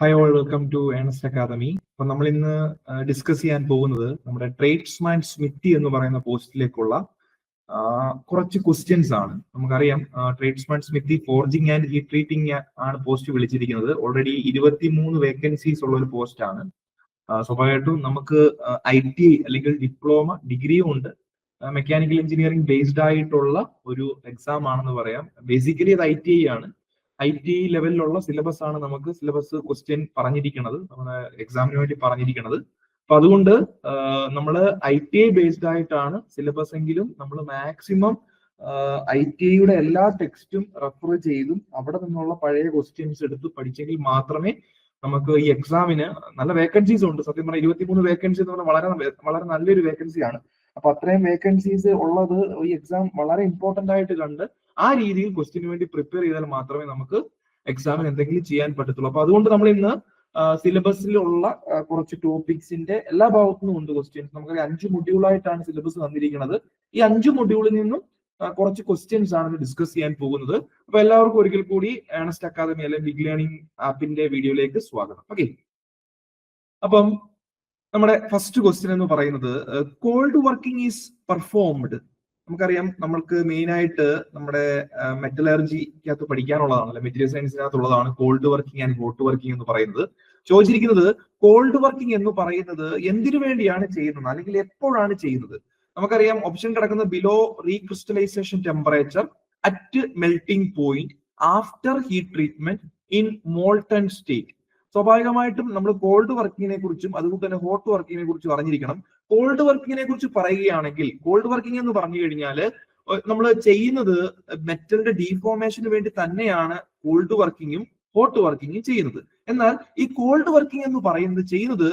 Hi all, welcome to Ernest academy. അപ്പൊ നമ്മൾ ഇന്ന് ഡിസ്കസ് ചെയ്യാൻ പോകുന്നത് നമ്മുടെ ട്രേഡ്സ്മാൻ സ്മിത്തി എന്ന് പറയുന്ന പോസ്റ്റിലേക്കുള്ള കുറച്ച് ക്വസ്റ്റ്യൻസ് ആണ്. നമുക്കറിയാം tradesman smithy forging and heat treating ആണ് പോസ്റ്റ് വിളിച്ചിരിക്കുന്നത്. ഓൾറെഡി 23 വേക്കൻസീസ് ഉള്ള ഒരു പോസ്റ്റ് ആണ്. സ്വാഭാവികമായിട്ടും നമുക്ക് ITI അല്ലെങ്കിൽ ഡിപ്ലോമ ഡിഗ്രിയും ഉണ്ട്. മെക്കാനിക്കൽ എഞ്ചിനീയറിംഗ് ബേസ്ഡ് ആയിട്ടുള്ള ഒരു എക്സാം ആണെന്ന് പറയാം. ബേസിക്കലി അത് ITI ആണ്. ITI ലെവലിലുള്ള സിലബസ് ആണ് നമുക്ക് സിലബസ് ക്വസ്റ്റ്യൻ പറഞ്ഞിരിക്കുന്നത്, നമ്മുടെ എക്സാമിന് വേണ്ടി പറഞ്ഞിരിക്കുന്നത്. അപ്പൊ അതുകൊണ്ട് നമ്മൾ ITI ബേസ്ഡ് ആയിട്ടാണ് സിലബസ് എങ്കിലും നമ്മൾ മാക്സിമം ITIയുടെ എല്ലാ ടെക്സ്റ്റും റെഫർ ചെയ്തും അവിടെ നിന്നുള്ള പഴയ ക്വസ്റ്റ്യൻസ് എടുത്ത് പഠിച്ചെങ്കിൽ മാത്രമേ നമുക്ക് ഈ എക്സാമിന് നല്ല വേക്കൻസീസ് ഉണ്ട്. സത്യം പറഞ്ഞാൽ 23 വേക്കൻസി എന്ന് പറഞ്ഞാൽ വളരെ നല്ലൊരു വേക്കൻസിയാണ്. അപ്പൊ അത്രയും വേക്കൻസീസ് ഉള്ളത് ഈ എക്സാം വളരെ ഇമ്പോർട്ടന്റ് ആയിട്ട് കണ്ട് ആ രീതിയിൽ ക്വസ്റ്റ്യന് വേണ്ടി പ്രിപ്പയർ ചെയ്താൽ മാത്രമേ നമുക്ക് എക്സാമിന് എന്തെങ്കിലും ചെയ്യാൻ പറ്റത്തുള്ളൂ. അപ്പൊ അതുകൊണ്ട് നമ്മൾ ഇന്ന് സിലബസിലുള്ള കുറച്ച് ടോപ്പിക്സിന്റെ എല്ലാ ഭാഗത്തുനിന്നും ഉണ്ട് ക്വസ്റ്റ്യൻസ്. നമുക്ക് 5 മൊഡ്യൂളായിട്ടാണ് സിലബസ് തന്നിരിക്കുന്നത്. ഈ 5 മൊഡ്യൂളിൽ നിന്നും കുറച്ച് ക്വസ്റ്റ്യൻസ് ആണ് ഡിസ്കസ് ചെയ്യാൻ പോകുന്നത്. അപ്പൊ എല്ലാവർക്കും ഒരിക്കൽ കൂടി ഏണസ്റ്റ് അക്കാദമി അല്ലെങ്കിൽ ബിഗ് ലേണിംഗ് ആപ്പിന്റെ വീഡിയോയിലേക്ക് സ്വാഗതം. ഓക്കെ, അപ്പം നമ്മുടെ ഫസ്റ്റ് ക്വസ്റ്റ്യൻ എന്ന് പറയുന്നത് കോൾഡ് വർക്കിംഗ് ഈസ് പെർഫോംഡ്. നമുക്കറിയാം, നമ്മൾക്ക് മെയിൻ ആയിട്ട് നമ്മുടെ മെറ്റലർജിക്കകത്ത് പഠിക്കാനുള്ളതാണ്, മെറ്റീരിയൽ സയൻസിനകത്തുള്ളതാണ് cold working and hot working എന്ന് പറയുന്നത്. ചോദിച്ചിരിക്കുന്നത് കോൾഡ് വർക്കിംഗ് എന്ന് പറയുന്നത് എന്തിനു വേണ്ടിയാണ് ചെയ്യുന്നത് അല്ലെങ്കിൽ എപ്പോഴാണ് ചെയ്യുന്നത്. നമുക്കറിയാം ഓപ്ഷൻ കിടക്കുന്നത് below recrystallization temperature at melting point after heat treatment in molten state. സ്വാഭാവികമായിട്ടും നമ്മൾ കോൾഡ് വർക്കിങ്ങിനെ കുറിച്ചും അതുകൊണ്ട് തന്നെ ഹോട്ട് വർക്കിങ്ങിനെ കുറിച്ചും അറിഞ്ഞിരിക്കണം. കോൾഡ് വർക്കിങ്ങിനെ കുറിച്ച് പറയുകയാണെങ്കിൽ കോൾഡ് വർക്കിംഗ് എന്ന് പറഞ്ഞു കഴിഞ്ഞാൽ നമ്മൾ ചെയ്യുന്നത് മെറ്റലിന്റെ ഡീഫോർമേഷന് വേണ്ടി തന്നെയാണ് കോൾഡ് വർക്കിങ്ങും ഹോട്ട് വർക്കിങ്ങും ചെയ്യുന്നത്. എന്നാൽ ഈ കോൾഡ് വർക്കിംഗ് എന്ന് പറയുന്നത് ചെയ്യുന്നത്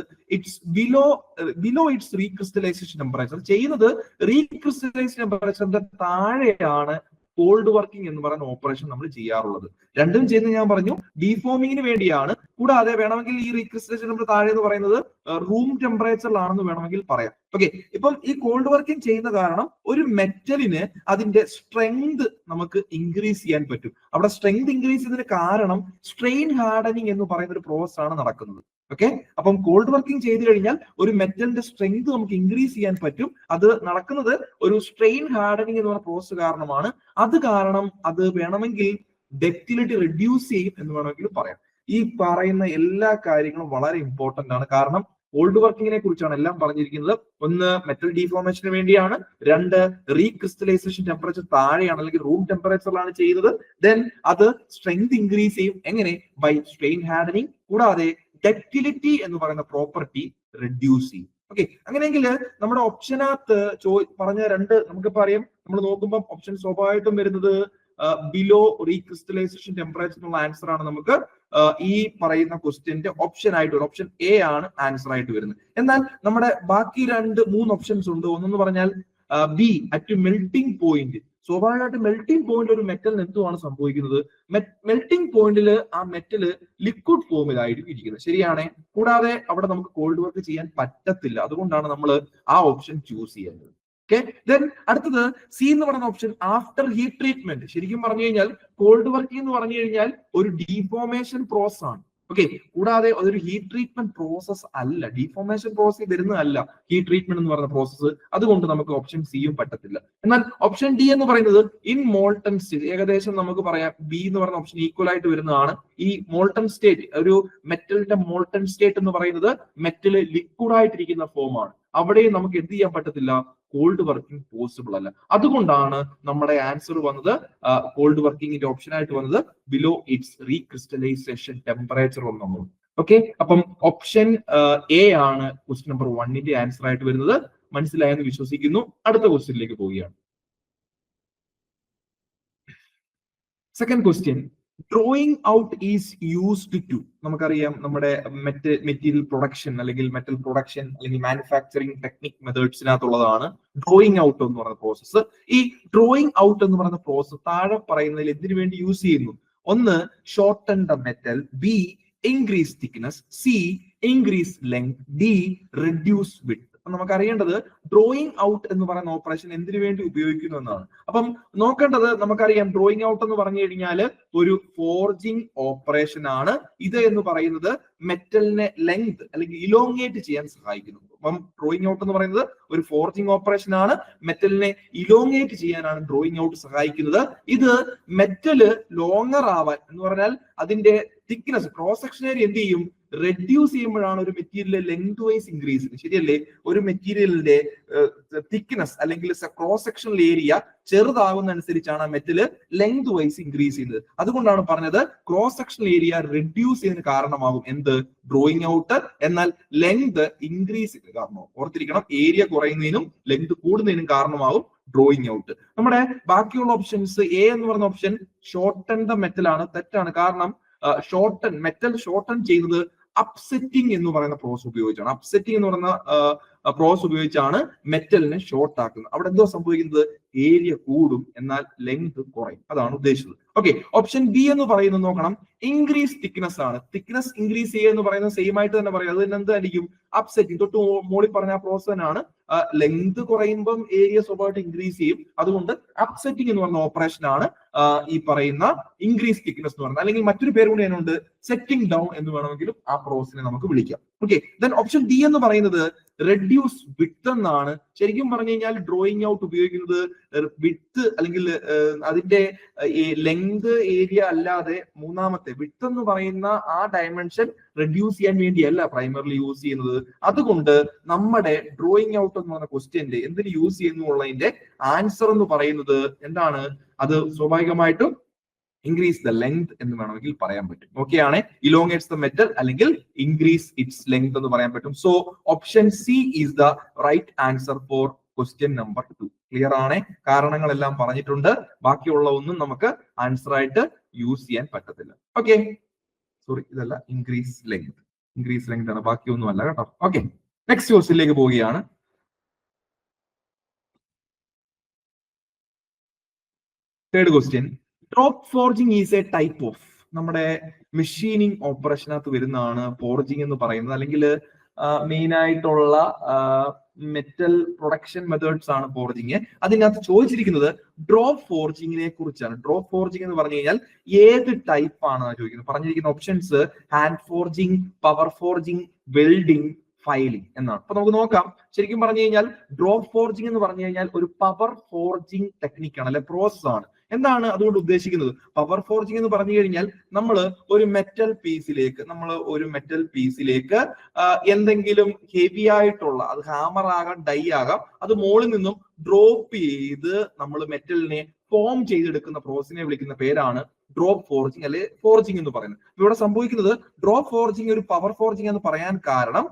ബിലോ ഇറ്റ്സ് റീക്രിസ്റ്റലൈസേഷൻ ടെമ്പറേച്ചർ, ചെയ്യുന്നത് റീക്രിസ്റ്റലൈസേഷൻ ടെമ്പറേച്ചറിന്റെ താഴെയാണ് കോൾഡ് വർക്കിംഗ് എന്ന് പറയുന്ന ഓപ്പറേഷൻ നമ്മൾ ചെയ്യാറുള്ളത്. രണ്ടും ചെയ്യുന്നത് ഞാൻ പറഞ്ഞു ഡീഫോമിങ്ങിന് വേണ്ടിയാണ്. കൂടാതെ വേണമെങ്കിൽ ഈ റീക്രിസ്റ്റലൈസേഷൻ നമ്മൾ താഴെ എന്ന് പറയുന്നത് റൂം ടെമ്പറേച്ചറിലാണെന്ന് വേണമെങ്കിൽ പറയാം. ഓക്കെ, ഇപ്പം ഈ കോൾഡ് വർക്കിംഗ് ചെയ്യുന്ന കാരണം ഒരു മെറ്റലിന് അതിന്റെ സ്ട്രെങ്ത് നമുക്ക് ഇൻക്രീസ് ചെയ്യാൻ പറ്റും. അവിടെ സ്ട്രെങ്ത് ഇൻക്രീസ് ചെയ്തതിന് കാരണം സ്ട്രെയിൻ ഹാർഡനിങ് എന്ന് പറയുന്ന ഒരു പ്രോസസ് ആണ് നടക്കുന്നത്. ഓക്കെ, അപ്പം കോൾഡ് വർക്കിംഗ് ചെയ്ത് കഴിഞ്ഞാൽ ഒരു മെറ്റലിന്റെ സ്ട്രെങ്ത് നമുക്ക് ഇൻക്രീസ് ചെയ്യാൻ പറ്റും. അത് നടക്കുന്നത് ഒരു സ്ട്രെയിൻ ഹാർഡനിങ് എന്ന് പറയുന്ന പ്രോസസ് കാരണമാണ്. അത് കാരണം അത് വേണമെങ്കിൽ ഡക്റ്റിലിറ്റി റെഡ്യൂസ് ചെയ്യും എന്ന് വേണമെങ്കിൽ പറയാം. ഈ പറയുന്ന എല്ലാ കാര്യങ്ങളും വളരെ ഇമ്പോർട്ടന്റ് ആണ്. കാരണം കോൾഡ് വർക്കിങ്ങിനെ കുറിച്ചാണ് എല്ലാം പറഞ്ഞിരിക്കുന്നത്. ഒന്ന്, മെറ്റൽ ഡീഫോർമേഷന് വേണ്ടിയാണ്. 2, റീക്രിസ്റ്റലൈസേഷൻ ടെമ്പറേച്ചർ താഴെയാണ് അല്ലെങ്കിൽ റൂം ടെമ്പറേച്ചറിലാണ് ചെയ്യുന്നത്. ദെൻ അത് സ്ട്രെങ്ത് ഇൻക്രീസ് ചെയ്യും. എങ്ങനെ? By strain hardening. കൂടാതെ ഡക്റ്റിലിറ്റി എന്ന് പറയുന്ന പ്രോപ്പർട്ടി റെഡ്യൂസ് ചെയ്യും. ഓക്കെ, അങ്ങനെയെങ്കിൽ നമ്മുടെ ഓപ്ഷനകത്ത് പറഞ്ഞ 2 നമുക്കിപ്പോ അറിയാം. നമ്മൾ നോക്കുമ്പോൾ ഓപ്ഷൻ സ്വാഭാവികമായിട്ടും വരുന്നത് ബിലോ റീക്രിസ്റ്റലൈസേഷൻ ടെമ്പറേച്ചർ എന്നുള്ള ആൻസർ ആണ് നമുക്ക് ഈ പറയുന്ന ക്വസ്റ്റ്യന്റെ ഓപ്ഷൻ ആയിട്ട് വരും. ഓപ്ഷൻ A ആണ് ആൻസർ ആയിട്ട് വരുന്നത്. എന്നാൽ നമ്മുടെ ബാക്കി 3 ഓപ്ഷൻസ് ഉണ്ട്. ഒന്നെന്ന് പറഞ്ഞാൽ B അറ്റ് മെൽറ്റിംഗ് പോയിന്റ്. സ്വാഭാവികമായിട്ട് മെൽറ്റിംഗ് പോയിന്റ് ഒരു മെറ്റലിന് എന്തുമാണ് സംഭവിക്കുന്നത്? മെൽറ്റിംഗ് പോയിന്റിൽ ആ മെറ്റല് ലിക്വിഡ് ഫോമിലായിരിക്കും ഇരിക്കുന്നത്. ശരിയാണേ? കൂടാതെ അവിടെ നമുക്ക് കോൾഡ് വർക്ക് ചെയ്യാൻ പറ്റത്തില്ല. അതുകൊണ്ടാണ് നമ്മൾ ആ ഓപ്ഷൻ ചൂസ് ചെയ്യുന്നത്. ഓക്കെ, ദെൻ അടുത്തത് C എന്ന് പറയുന്ന ഓപ്ഷൻ ആഫ്റ്റർ ഹീറ്റ് ട്രീറ്റ്മെന്റ്. ശരിക്കും പറഞ്ഞു കഴിഞ്ഞാൽ കോൾഡ് വർക്കിംഗ് എന്ന് പറഞ്ഞു കഴിഞ്ഞാൽ ഒരു ഡീഫോർമേഷൻ പ്രോസസ് ആണ്. ഓക്കെ, കൂടാതെ അതൊരു ഹീറ്റ് ട്രീറ്റ്മെന്റ് പ്രോസസ് അല്ല, ഡീഫോർമേഷൻ പ്രോസസ് വരുന്നതല്ല ഹീറ്റ് ട്രീറ്റ്മെന്റ് എന്ന് പറയുന്ന പ്രോസസ്സ്. അതുകൊണ്ട് നമുക്ക് ഓപ്ഷൻ സിയും പറ്റത്തില്ല. എന്നാൽ ഓപ്ഷൻ D എന്ന് പറയുന്നത് ഇൻ മോൾട്ടൺ സ്റ്റേറ്റ്. ഏകദേശം നമുക്ക് പറയാം B എന്ന് പറയുന്ന ഓപ്ഷൻ ഈക്വൽ ആയിട്ട് വരുന്നതാണ്. ഈ മോൾട്ടൺ സ്റ്റേറ്റ്, ഒരു മെറ്റലിന്റെ മോൾട്ടൺ സ്റ്റേറ്റ് എന്ന് പറയുന്നത് മെറ്റല് ലിക്വിഡ് ആയിട്ടിരിക്കുന്ന ഫോമാണ്. അവിടെ നമുക്ക് എന്ത് ചെയ്യാൻ പറ്റത്തില്ല, കോൾഡ് വർക്കിംഗ് പോസിബിൾ അല്ല. അതുകൊണ്ടാണ് നമ്മുടെ ആൻസർ വന്നത് കോൾഡ് വർക്കിംഗിന്റെ ഓപ്ഷൻ ആയിട്ട് വന്നത് ബിലോ ഇറ്റ്സ് റീക്രിസ്റ്റലൈസേഷൻ ടെമ്പറേച്ചർ എന്നുള്ളത്. ഓക്കെ, അപ്പം ഓപ്ഷൻ A ആണ് ക്വസ്റ്റ്യൻ നമ്പർ 1ന്റെ ആൻസർ ആയിട്ട് വരുന്നത്. മനസ്സിലായെന്ന് വിശ്വസിക്കുന്നു. അടുത്ത ക്വസ്റ്റ്യനിലേക്ക് പോവുകയാണ്. Second question, drawing out is used to. നമുക്കറിയാം നമ്മുടെ മെറ്റീരിയൽ പ്രൊഡക്ഷൻ അല്ലെങ്കിൽ മെറ്റൽ പ്രൊഡക്ഷൻ അല്ലെങ്കിൽ മാനുഫാക്ചറിങ് ടെക്നിക് മെത്തേഡ്സിനകത്തുള്ളതാണ് ഡ്രോയിങ് ഔട്ട് എന്ന് പറയുന്ന പ്രോസസ്സ്. ഈ ഡ്രോയിങ് ഔട്ട് എന്ന് പറയുന്ന പ്രോസസ്സ് താഴെ പറയുന്നതിൽ എന്തിനു വേണ്ടി യൂസ് ചെയ്യുന്നു? ഒന്ന്, shorten the metal. B, increase thickness. C, increase length. D, reduce width. അപ്പൊ നമുക്ക് അറിയേണ്ടത് ഡ്രോയിങ് ഔട്ട് എന്ന് പറയുന്ന ഓപ്പറേഷൻ എന്തിനു വേണ്ടി ഉപയോഗിക്കുന്നു എന്നാണ്. അപ്പം നോക്കേണ്ടത് നമുക്കറിയാം ഡ്രോയിങ് ഔട്ട് എന്ന് പറഞ്ഞു കഴിഞ്ഞാൽ ഒരു ഫോർജിങ് ഓപ്പറേഷൻ ആണ്. ഇത് എന്ന് പറയുന്നത് മെറ്റലിനെ ലെങ്ത് അല്ലെങ്കിൽ ഇലോങ്ങേറ്റ് ചെയ്യാൻ സഹായിക്കുന്നു. അപ്പം ഡ്രോയിങ് ഔട്ട് എന്ന് പറയുന്നത് ഒരു ഫോർജിങ് ഓപ്പറേഷൻ ആണ്. മെറ്റലിനെ ഇലോങ്ങേറ്റ് ചെയ്യാനാണ് ഡ്രോയിങ് ഔട്ട് സഹായിക്കുന്നത്. ഇത് മെറ്റല് ലോങ്ങർ ആവാൻ എന്ന് പറഞ്ഞാൽ അതിന്റെ തിക്നെസ് ക്രോസ് സെക്ഷൻ ഏരിയ എന്ത് ചെയ്യും, റെഡ്യൂസ് ചെയ്യുമ്പോഴാണ് ഒരു മെറ്റീരിയൽ ലെങ്ത് വൈസ് ഇൻക്രീസ് ചെയ്യുന്നത്. ശരിയല്ലേ? ഒരു മെറ്റീരിയലിന്റെ തിക്നെസ് അല്ലെങ്കിൽ ക്രോസ് സെക്ഷണൽ ഏരിയ ചെറുതാകുന്ന അനുസരിച്ചാണ് ആ മെറ്റല് ലെങ്ത് വൈസ് ഇൻക്രീസ് ചെയ്യുന്നത്. അതുകൊണ്ടാണ് പറഞ്ഞത് ക്രോസ് സെക്ഷണൽ ഏരിയ റെഡ്യൂസ് ചെയ്യുന്നതിന് കാരണമാകും എന്ത്, ഡ്രോയിങ് ഔട്ട്. എന്നാൽ ലെങ്ത് ഇൻക്രീസ് ചെയ്യുന്നതിന് കാരണമാകും. ഓർത്തിരിക്കണം, ഏരിയ കുറയുന്നതിനും ലെങ്ത് കൂടുന്നതിനും കാരണമാകും ഡ്രോയിങ് ഔട്ട്. നമ്മുടെ ബാക്കിയുള്ള ഓപ്ഷൻസ് എ എന്ന് പറയുന്ന ഓപ്ഷൻ ഷോർട്ടൻ ദ മെറ്റൽ ആണ്. തെറ്റാണ്. കാരണം മെറ്റൽ ഷോർട്ടൻ ചെയ്യുന്നത് അപ്സെറ്റിംഗ് എന്ന് പറയുന്ന പ്രോസസ് ഉപയോഗിച്ചാണ്. അപ്സെറ്റിംഗ് എന്ന് പറയുന്ന പ്രോസസ് ഉപയോഗിച്ചാണ് മെറ്റലിനെ ഷോർട്ട് ആക്കുന്നത്. അവിടെ എന്തോ സംഭവിക്കുന്നത്, ഏരിയ കൂടും എന്നാൽ ലെങ്ത് കുറയും. അതാണ് ഉദ്ദേശിച്ചത്. ഓക്കെ, ഓപ്ഷൻ ബി എന്ന് പറയുന്നത് നോക്കണം, ഇൻക്രീസ് തിക്നെസ് ആണ്. തിക്നെസ് ഇൻക്രീസ് ചെയ്യുക എന്ന് പറയുന്നത് സെയിം ആയിട്ട് തന്നെ പറയും. അത് തന്നെ എന്തായിരിക്കും, അപ്സെറ്റിംഗ്. തൊട്ട് മോളിൽ പറഞ്ഞ ആ പ്രോസസ് തന്നെയാണ്. ലെങ്ത് കുറയുമ്പം ഏരിയ സ്വാഭാവികമായിട്ട് ഇൻക്രീസ് ചെയ്യും. അതുകൊണ്ട് അപ്സെറ്റിംഗ് എന്ന് പറയുന്ന ഓപ്പറേഷൻ ആണ് ഈ പറയുന്ന ഇൻക്രീസ് തിക്നെസ് എന്ന് പറയുന്നത്. അല്ലെങ്കിൽ മറ്റൊരു പേര് കൂടി അതിനുണ്ട്, സെറ്റിംഗ് ഡൗൺ എന്ന് വേണമെങ്കിലും ആ പ്രോസസിനെ നമുക്ക് വിളിക്കാം. ഓക്കെ, ദെൻ ഓപ്ഷൻ ഡി എന്ന് പറയുന്നത് റെഡ്യൂസ് വിഡ്ത്ത് എന്നാണ്. ശരിക്കും പറഞ്ഞു കഴിഞ്ഞാൽ ഡ്രോയിങ് ഔട്ട് ഉപയോഗിക്കുന്നത് വിഡ്ത്ത് അല്ലെങ്കിൽ അതിന്റെ ലെങ്ത് ഏരിയ അല്ലാതെ മൂന്നാമത്തെ വിഡ്ത്ത് എന്ന് പറയുന്ന ആ ഡയമെൻഷൻ റെഡ്യൂസ് ചെയ്യാൻ വേണ്ടിയല്ല പ്രൈമറിലി യൂസ് ചെയ്യുന്നത്. അതുകൊണ്ട് നമ്മുടെ ഡ്രോയിങ് ഔട്ട് എന്ന് പറയുന്ന ക്വസ്റ്റ്യന്റെ എന്തിന് യൂസ് ചെയ്യുന്നു ഉള്ളതിന്റെ ആൻസർ എന്ന് പറയുന്നത് എന്താണ്, അത് സ്വാഭാവികമായിട്ടും ഇൻക്രീസ് ദ ലെങ്ത് എന്ന് വേണമെങ്കിൽ പറയാൻ പറ്റും. ഓക്കെ ആണ്, ഇലോങ്ങേറ്റ്സ് ദ മെറ്റൽ അല്ലെങ്കിൽ ഇൻക്രീസ് ഇറ്റ്സ് ലെങ്ത് എന്ന് പറയാൻ പറ്റും. So option C is the right answer for question number 2. Clear ആണ്? കാരണങ്ങളെല്ലാം പറഞ്ഞിട്ടുണ്ട്. ബാക്കിയുള്ള ഒന്നും നമുക്ക് ആൻസർ ആയിട്ട് യൂസ് ചെയ്യാൻ പറ്റത്തില്ല. ഓക്കെ, സോറി, ഇതല്ല, ഇൻക്രീസ് ലെങ്ത് ആണ്, ബാക്കിയൊന്നും അല്ല കേട്ടോ. ഓക്കെ, നെക്സ്റ്റ് ക്വസ്റ്റ്യനിലേക്ക് പോവുകയാണ്. Third question, drop forging is A type of. നമ്മുടെ മെഷീനിങ് ഓപ്പറേഷനകത്ത് വരുന്നതാണ് ഫോർജിങ് എന്ന് പറയുന്നത്. അല്ലെങ്കിൽ മെയിൻ ആയിട്ടുള്ള മെറ്റൽ പ്രൊഡക്ഷൻ മെത്തേഡ്സ് ആണ് ഫോർജിങ്. അതിനകത്ത് ചോദിച്ചിരിക്കുന്നത് ഡ്രോപ്പ് ഫോർജിങ്ങിനെ കുറിച്ചാണ്. ഡ്രോപ്പ് ഫോർജിങ് എന്ന് പറഞ്ഞു കഴിഞ്ഞാൽ ഏത് ടൈപ്പ് ആണ് ചോദിക്കുന്നത്. പറഞ്ഞിരിക്കുന്ന options hand forging, power forging, welding, filing എന്നാണ്. അപ്പൊ നമുക്ക് നോക്കാം. ശരിക്കും പറഞ്ഞു കഴിഞ്ഞാൽ ഡ്രോപ്പ് ഫോർജിങ് എന്ന് പറഞ്ഞു കഴിഞ്ഞാൽ ഒരു പവർ ഫോർജിങ് ടെക്നിക്കാണ്, അല്ലെ പ്രോസസ് ആണ്. എന്താണ് അതുകൊണ്ട് ഉദ്ദേശിക്കുന്നത്? പവർ ഫോർജിങ് എന്ന് പറഞ്ഞു കഴിഞ്ഞാൽ നമ്മൾ ഒരു മെറ്റൽ പീസിലേക്ക് എന്തെങ്കിലും ഹെവി ആയിട്ടുള്ള, അത് ഹാമർ ആകാം, ഡൈ ആകാം, അത് മുകളിൽ നിന്നും ഡ്രോപ്പ് ചെയ്ത് നമ്മൾ മെറ്റലിനെ ഫോം ചെയ്തെടുക്കുന്ന പ്രോസസിനെ വിളിക്കുന്ന പേരാണ് ഡ്രോപ്പ് ഫോർജിങ് അല്ലെ ഫോർജിങ് എന്ന് പറയുന്നത്. ഇവിടെ സംഭവിക്കുന്നത് ഡ്രോപ്പ് ഫോർജിങ് ഒരു പവർ ഫോർജിങ് എന്ന് പറയാൻ കാരണം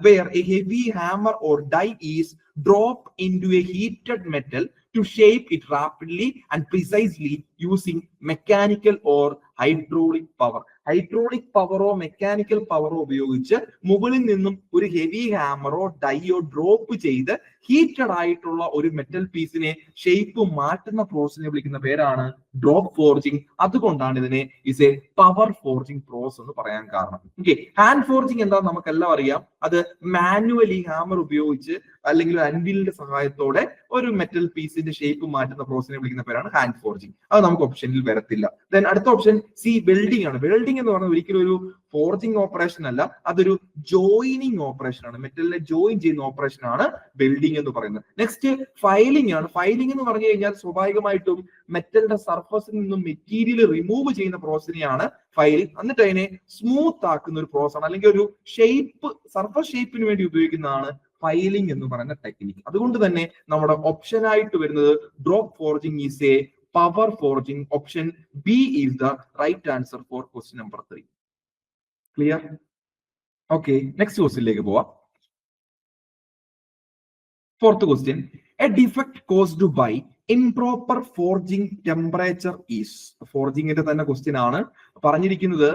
where a heavy hammer or die is dropped into a heated metal to shape it rapidly and precisely using mechanical or hydraulic power. Hydraulic പവറോ മെക്കാനിക്കൽ പവറോ ഉപയോഗിച്ച് മുകളിൽ നിന്നും ഒരു ഹെവി ഹാമറോ ഡൈയോ ഡ്രോപ്പ് ചെയ്ത് ഹീറ്റഡ് ആയിട്ടുള്ള ഒരു മെറ്റൽ പീസിനെ ഷേപ്പ് മാറ്റുന്ന പ്രോസസിനെ വിളിക്കുന്ന പേരാണ് ഡ്രോപ്പ് ഫോർജിങ്. അതുകൊണ്ടാണ് ഇതിനെ is A power forging process എന്ന് പറയാൻ കാരണം. ഓക്കെ, ഹാൻഡ് ഫോർജിങ് എന്താ നമുക്കെല്ലാം അറിയാം. അത് മാനുവലി ഹാമർ ഉപയോഗിച്ച് അല്ലെങ്കിൽ അൻവിലിന്റെ സഹായത്തോടെ ഒരു മെറ്റൽ പീസിന്റെ ഷേപ്പ് മാറ്റുന്ന പ്രോസസിനെ വിളിക്കുന്ന പേരാണ് ഹാൻഡ് ഫോർജിങ്. അത് നമുക്ക് ഓപ്ഷനിൽ വരത്തില്ല. ദെൻ അടുത്ത ഓപ്ഷൻ സി, വെൽഡിംഗ് ആണ്. വെൽഡിംഗ് എന്ന് പറഞ്ഞാൽ ഒരിക്കലും ഒരു ഫോർജിങ് ഓപ്പറേഷൻ അല്ല, അതൊരു ജോയിനിങ് ഓപ്പറേഷൻ ആണ്. മെറ്റലിനെ ജോയിൻ ചെയ്യുന്ന ഓപ്പറേഷൻ ആണ് വെൽഡിംഗ് എന്ന് പറയുന്നത്. നെക്സ്റ്റ് ഫൈലിംഗ് ആണ്. ഫൈലിംഗ് എന്ന് പറഞ്ഞു കഴിഞ്ഞാൽ സ്വാഭാവികമായിട്ടും മെറ്റലിന്റെ സർഫസിൽ നിന്നും മെറ്റീരിയൽ റിമൂവ് ചെയ്യുന്ന പ്രോസസിനെയാണ് ഫൈലിംഗ്. എന്നിട്ട് അതിനെ സ്മൂത്ത് ആക്കുന്ന ഒരു പ്രോസസ് ആണ്, അല്ലെങ്കിൽ ഒരു ഷേപ്പ്, സർഫസ് ഷേപ്പിന് വേണ്ടി ഉപയോഗിക്കുന്നതാണ് ഫൈലിംഗ് എന്ന് പറയുന്ന ടെക്നിക്ക്. അതുകൊണ്ട് തന്നെ നമ്മുടെ ഓപ്ഷൻ ആയിട്ട് വരുന്നത് drop forging is A power forging. Option B is the right answer for question number 3. Clear? Okay, next ക്വസ്റ്റ്യനിലേക്ക് പോവാം. Fourth question, A defect caused by improper forging temperature is. ഫോർജിങ്ങിന്റെ തന്നെ ക്വസ്റ്റ്യൻ ആണ് പറഞ്ഞിരിക്കുന്നത്.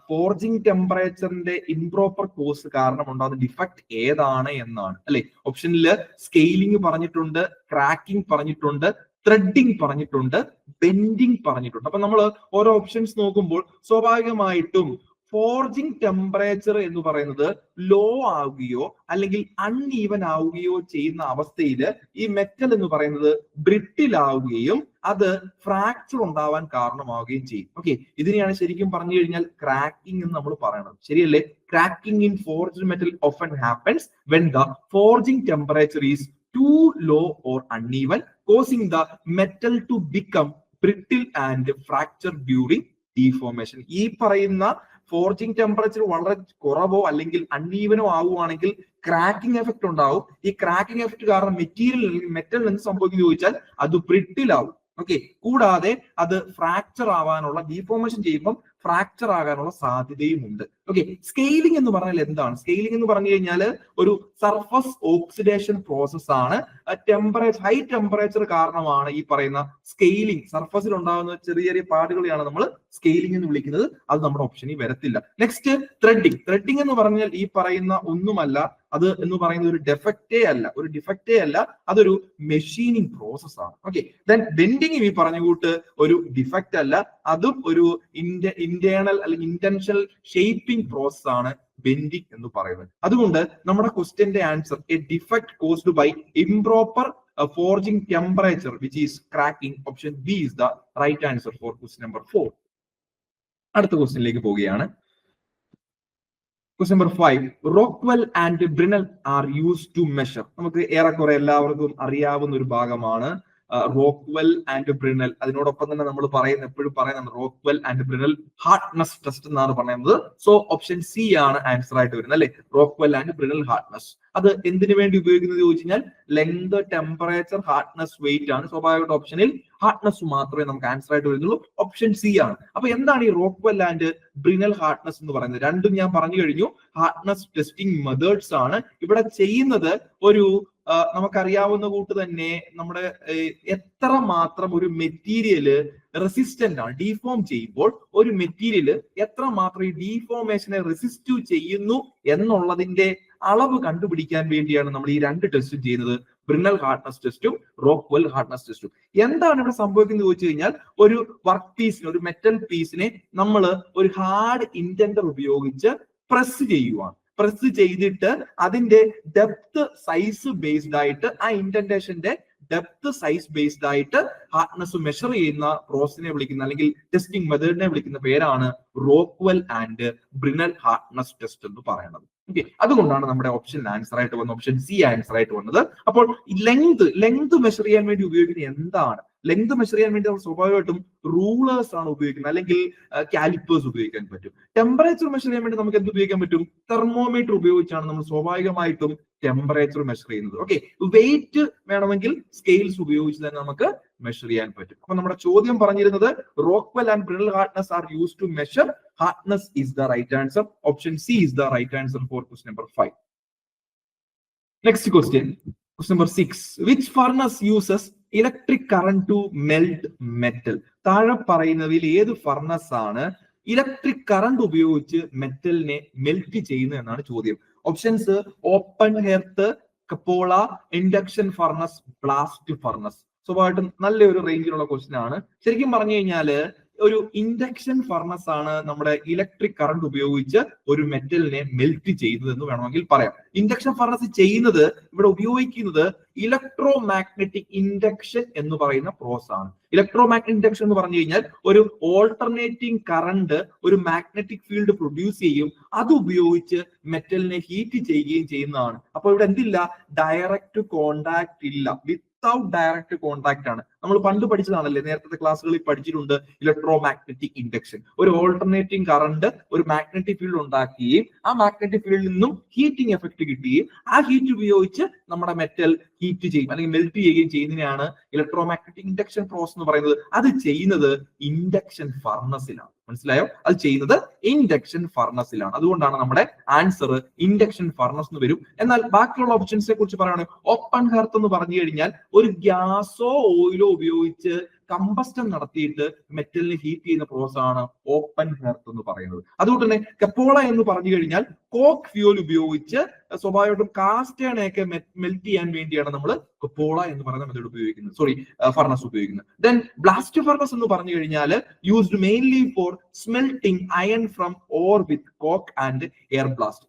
ഫോർജിങ് ടെമ്പറേച്ചറിന്റെ ഇംപ്രോപ്പർ കോസ് കാരണം ഉണ്ടാകുന്ന defect ഏതാണ് എന്നാണ്, അല്ലെ? ഓപ്ഷനിൽ സ്കെയിലിംഗ് പറഞ്ഞിട്ടുണ്ട്, ക്രാക്കിംഗ് പറഞ്ഞിട്ടുണ്ട്, ത്രെഡിങ് പറഞ്ഞിട്ടുണ്ട്, ബെൻഡിങ് പറഞ്ഞിട്ടുണ്ട്. അപ്പൊ നമ്മൾ ഓരോ ഓപ്ഷൻസ് നോക്കുമ്പോൾ സ്വാഭാവികമായിട്ടും ഫോർജിങ് ടെമ്പറേച്ചർ എന്ന് പറയുന്നത് ലോ ആവുകയോ അല്ലെങ്കിൽ അൺഈവൻ ആവുകയോ ചെയ്യുന്ന അവസ്ഥയിൽ ഈ മെറ്റൽ എന്ന് പറയുന്നത് ബ്രിട്ടിൽ ആവുകയും അത് ഫ്രാക്ചർ ഉണ്ടാവാൻ കാരണമാവുകയും ചെയ്യും. ഓക്കെ, ഇതിനെയാണ് ശരിക്കും പറഞ്ഞു കഴിഞ്ഞാൽ ക്രാക്കിംഗ് എന്ന് നമ്മൾ പറയുന്നത്. ശരിയല്ലേ? Cracking in forged metal often happens when the forging temperature is too low or uneven, causing the metal to become brittle and fracture during deformation. ഈ പറയുന്ന ഫോർജിങ് ടെമ്പറേച്ചർ വളരെ കുറവോ അല്ലെങ്കിൽ അൺഈവനോ ആവുകയാണെങ്കിൽ ക്രാക്കിംഗ് എഫക്ട് ഉണ്ടാവും. ഈ ക്രാക്കിംഗ് എഫക്ട് കാരണം metal എന്ത് സംഭവിക്കുന്നു ചോദിച്ചാൽ അത് ബ്രിട്ടിൽ ആവും. ഓക്കെ, കൂടാതെ അത് ഫ്രാക്ചർ ആവാനുള്ള, ഡീഫോർമേഷൻ ചെയ്യുമ്പോൾ ഫ്രാക്ചർ ആകാനുള്ള സാധ്യതയും ഉണ്ട്. ഓക്കെ, സ്കെയിലിംഗ് എന്ന് പറഞ്ഞാൽ എന്താണ്? സ്കെയിലിംഗ് എന്ന് പറഞ്ഞു കഴിഞ്ഞാൽ ഒരു സർഫസ് ഓക്സിഡേഷൻ പ്രോസസ് ആണ്. ഹൈ ടെമ്പറേച്ചർ കാരണമാണ് ഈ പറയുന്ന സ്കെയിലിംഗ്, സർഫസിൽ ഉണ്ടാകുന്ന ചെറിയ ചെറിയ പാടുകളെയാണ് നമ്മൾ സ്കെയിലിംഗ് എന്ന് വിളിക്കുന്നത്. അത് നമ്മുടെ ഓപ്ഷനിൽ വരത്തില്ല. Next threading. ത്രെഡിങ് എന്ന് പറഞ്ഞാൽ ഈ പറയുന്ന ഒന്നുമല്ല, അത് എന്ന് പറയുന്നത് ഒരു ഡിഫക്റ്റേ അല്ല, അതൊരു മെഷീനിങ് പ്രോസസ് ആണ്. ഓക്കെ, ദെൻ ബെൻഡിങ് ഈ പറഞ്ഞ കൂട്ട് ഒരു ഡിഫക്റ്റ് അല്ല, അതും ഒരു ഇന്റേണൽ അല്ലെങ്കിൽ ഇന്റൻഷണൽ ഷേപ്പിംഗ് പ്രോസസ് ആണ് ബെൻഡിങ് എന്ന് പറയുന്നത്. അതുകൊണ്ട് നമ്മുടെ ക്വസ്റ്റ്യന്റെ answer a defect caused by improper forging temperature which is cracking, option B is the right answer for question number 4. അടുത്ത ക്വസ്റ്റ്യനിലേക്ക് പോവുകയാണ്. Question number 5. Rockwell and Brinell are used to measure. നമുക്ക് ഏറെക്കുറെ എല്ലാവർക്കും അറിയാവുന്ന ഒരു ഭാഗമാണ് റോക്ക്വെൽ ആൻഡ് ബ്രിനൽ. അതിനോടൊപ്പം തന്നെ നമ്മൾ എപ്പോഴും പറയുന്നത് Rockwell and Brinell hardness test എന്നാണ് പറയുന്നത്. സോ ഓപ്ഷൻ സി ആണ് ആൻസർ ആയിട്ട് വരുന്നത് അല്ലെ, റോക്ക്വെൽ ആൻഡ് ബ്രിനൽ ഹാർഡ്നെസ്. അത് എന്തിനു വേണ്ടി ഉപയോഗിക്കുന്നത് ചോദിച്ചു കഴിഞ്ഞാൽ ലെങ്ത്, ടെമ്പറേച്ചർ, ഹാർഡ്നെസ്, വെയിറ്റ് ആണ്. സ്വാഭാവികമായിട്ട് ഓപ്ഷനിൽ ഹാർഡ്നെസ് മാത്രമേ നമുക്ക് ആൻസർ ആയിട്ട് വരുന്നുള്ളൂ. ഓപ്ഷൻ സി ആണ്. അപ്പൊ എന്താണ് ഈ റോക്ക്വെൽ ആൻഡ് ബ്രിനൽ ഹാർഡ്നെസ് എന്ന് പറയുന്നത്? രണ്ടും ഞാൻ പറഞ്ഞു കഴിഞ്ഞു, ഹാർഡ്നെസ് ടെസ്റ്റിംഗ് മെത്തേഡ്സ് ആണ്. ഇവിടെ ചെയ്യുന്നത് ഒരു നമുക്കറിയാവുന്ന കൂട്ട് തന്നെ നമ്മുടെ എത്ര മാത്രം ഒരു മെറ്റീരിയല് റെസിസ്റ്റന്റ് ആണ്. ഡീഫോം ചെയ്യുമ്പോൾ ഒരു മെറ്റീരിയല് എത്ര മാത്രം ഈ ഡീഫോർമേഷനെ റെസിസ്റ്റ് ചെയ്യുന്നു എന്നുള്ളതിന്റെ അളവ് കണ്ടുപിടിക്കാൻ വേണ്ടിയാണ് നമ്മൾ ഈ രണ്ട് ടെസ്റ്റും ചെയ്യുന്നത്, ബ്രിനൽ ഹാർഡ്നെസ് ടെസ്റ്റും റോക്ക്വെൽ ഹാർഡ്നെസ് ടെസ്റ്റും. എന്താണ് ഇവിടെ സംഭവിക്കുന്നത് ചോദിച്ചു കഴിഞ്ഞാൽ, ഒരു വർക്ക് പീസിനെ, ഒരു മെറ്റൽ പീസിനെ നമ്മൾ ഒരു ഹാർഡ് ഇന്റൻഡർ ഉപയോഗിച്ച് പ്രസ് ചെയ്യുവാണ്. പ്രസ് ചെയ്തിട്ട് അതിന്റെ ഡെപ്ത് സൈസ് ബേസ്ഡ് ആയിട്ട്, ആ ഇൻഡന്റേഷന്റെ ഡെപ്ത് സൈസ് ബേസ്ഡ് ആയിട്ട് ഹാർഡ്നെസ് മെഷർ ചെയ്യുന്ന പ്രോസസിനെ വിളിക്കുന്ന അല്ലെങ്കിൽ ടെസ്റ്റിംഗ് മെത്തേഡിനെ വിളിക്കുന്ന പേരാണ് Rockwell and Brinell hardness test എന്ന് പറയുന്നത്. ഓക്കെ, അതുകൊണ്ടാണ് നമ്മുടെ ഓപ്ഷൻ ആൻസർ ആയിട്ട് വന്നത്, ഓപ്ഷൻ സി ആൻസർ ആയിട്ട് വന്നത്. അപ്പോൾ ലെങ്ത് മെഷർ ചെയ്യാൻ വേണ്ടി ഉപയോഗിക്കുന്നത് എന്താണ്? ലെങ്ത് മെഷർ ചെയ്യാൻ വേണ്ടി നമ്മൾ സ്വാഭാവികമായിട്ടും റൂളേഴ്സ് ആണ് ഉപയോഗിക്കുന്നത്, അല്ലെങ്കിൽ കാലിപ്പേഴ്സ് ഉപയോഗിക്കാൻ പറ്റും. ടെമ്പറേച്ചർ മെഷർ ചെയ്യാൻ വേണ്ടി നമുക്ക് എന്ത് ഉപയോഗിക്കാൻ പറ്റും? തെർമോമീറ്റർ ഉപയോഗിച്ചാണ് നമ്മൾ സ്വാഭാവികമായിട്ടും ടെമ്പറേച്ചർ മെഷർ ചെയ്യുന്നത്. ഓക്കെ, വെയിറ്റ് വേണമെങ്കിൽ സ്കെയിൽസ് ഉപയോഗിച്ച് തന്നെ നമുക്ക് മെഷർ ചെയ്യാൻ പറ്റും. അപ്പൊ നമ്മുടെ ചോദ്യം പറഞ്ഞിരുന്നത് Rockwell and Brinell hardness are used to measure. Hardness is the right answer. Option C is the right answer for question number 5. Next question number 6. Which furnace uses electric current to melt metal? താഴെ പറയുന്നതിൽ ഏത് furnace ആണ് electric current ഉപയോഗിച്ച് മെറ്റലിനെ melt ചെയ്യുന്നത് എന്നാണ് ചോദ്യം. Options open ഹെർത്ത്, കപ്പോള, induction furnace, blast furnace. സ്വാഭാവികമായിട്ടും നല്ലൊരു റേഞ്ചിലുള്ള ക്വസ്റ്റ്യൻ ആണ്. ശരിക്കും പറഞ്ഞു കഴിഞ്ഞാല് ഒരു ഇൻഡക്ഷൻ ഫർണസ് ആണ് നമ്മുടെ ഇലക്ട്രിക് കറണ്ട് ഉപയോഗിച്ച് ഒരു മെറ്റലിനെ മെൽറ്റ് ചെയ്യുന്നത് എന്ന് വേണമെങ്കിൽ പറയാം. ഇൻഡക്ഷൻ ഫർണസ് ചെയ്യുന്നത്, ഇവിടെ ഉപയോഗിക്കുന്നത് ഇലക്ട്രോ മാഗ്നറ്റിക് ഇൻഡക്ഷൻ എന്ന് പറയുന്ന പ്രോസസ് ആണ്. ഇലക്ട്രോ മാഗ്നറ്റിക് ഇൻഡക്ഷൻ എന്ന് പറഞ്ഞു കഴിഞ്ഞാൽ ഒരു ഓൾട്ടർനേറ്റിംഗ് കറണ്ട് ഒരു മാഗ്നറ്റിക് ഫീൽഡ് പ്രൊഡ്യൂസ് ചെയ്യും, അത് ഉപയോഗിച്ച് മെറ്റലിനെ ഹീറ്റ് ചെയ്യുകയും ചെയ്യുന്നതാണ്. അപ്പൊ ഇവിടെ എന്തില്ല? ഡയറക്റ്റ് കോണ്ടാക്ട് ഇല്ല, വിത്തൗട്ട് ഡയറക്റ്റ് കോണ്ടാക്ട് ആണ്. നമ്മൾ പണ്ട് പഠിച്ചതാണല്ലേ, നേരത്തെ ക്ലാസ്സുകളിൽ പഠിച്ചിട്ടുണ്ട് ഇലക്ട്രോ മാഗ്നറ്റിക് ഇൻഡക്ഷൻ. ഒരു ഓൾട്ടർനേറ്റിംഗ് കറണ്ട് ഒരു മാഗ്നറ്റിക് ഫീൽഡ് ഉണ്ടാക്കുകയും ആ മാഗ്നറ്റിക് ഫീൽഡിൽ നിന്നും ഹീറ്റിംഗ് എഫക്ട് കിട്ടുകയും ആ ഹീറ്റ് ഉപയോഗിച്ച് നമ്മുടെ മെറ്റൽ ഹീറ്റ് ചെയ്യും അല്ലെങ്കിൽ മെൽറ്റ് ചെയ്യുകയും ചെയ്യുന്നതിനാണ് ഇലക്ട്രോ മാഗ്നറ്റിക് ഇൻഡക്ഷൻ പ്രോസസ് എന്ന് പറയുന്നത്. അത് ചെയ്യുന്നത് ഇൻഡക്ഷൻ ഫർണസിലാണ്. മനസ്സിലായോ? അത് ചെയ്യുന്നത് ഇൻഡക്ഷൻ ഫർണസിലാണ്. അതുകൊണ്ടാണ് നമ്മുടെ ആൻസർ ഇൻഡക്ഷൻ ഫർണസ് എന്ന് വരും. എന്നാൽ ബാക്കിയുള്ള ഓപ്ഷൻസിനെ കുറിച്ച് പറയുകയാണെങ്കിൽ ഓപ്പൺ ഹെർത്ത് എന്ന് പറഞ്ഞു കഴിഞ്ഞാൽ ഒരു ഗ്യാസോ ഓയിലോ ഉപയോഗിച്ച് കമ്പസ്റ്റൻ നടത്തിയിട്ട് മെറ്റലിനെ ഹീറ്റ് ചെയ്യുന്ന പ്രോസസ് ആണ് ഓപ്പൺ ഹെർത്ത് എന്ന് പറയുന്നത്. അതുകൊണ്ട് തന്നെ കപ്പോള എന്ന് പറഞ്ഞു കഴിഞ്ഞാൽ കോക്ക് ഫ്യൂൽ ഉപയോഗിച്ച് സ്വാഭാവികമായിട്ടും കാസ്റ്റ് അയണൊക്കെ മെൽറ്റ് ചെയ്യാൻ വേണ്ടിയാണ് നമ്മൾ കപ്പോള എന്ന് പറയുന്ന മെത്തേഡ് ഉപയോഗിക്കുന്നത്, ഫർണസ് ഉപയോഗിക്കുന്നത്. ദെൻ ബ്ലാസ്റ്റ് ഫർണസ് എന്ന് പറഞ്ഞു കഴിഞ്ഞാൽ used mainly for smelting iron from ore with coke and air blast.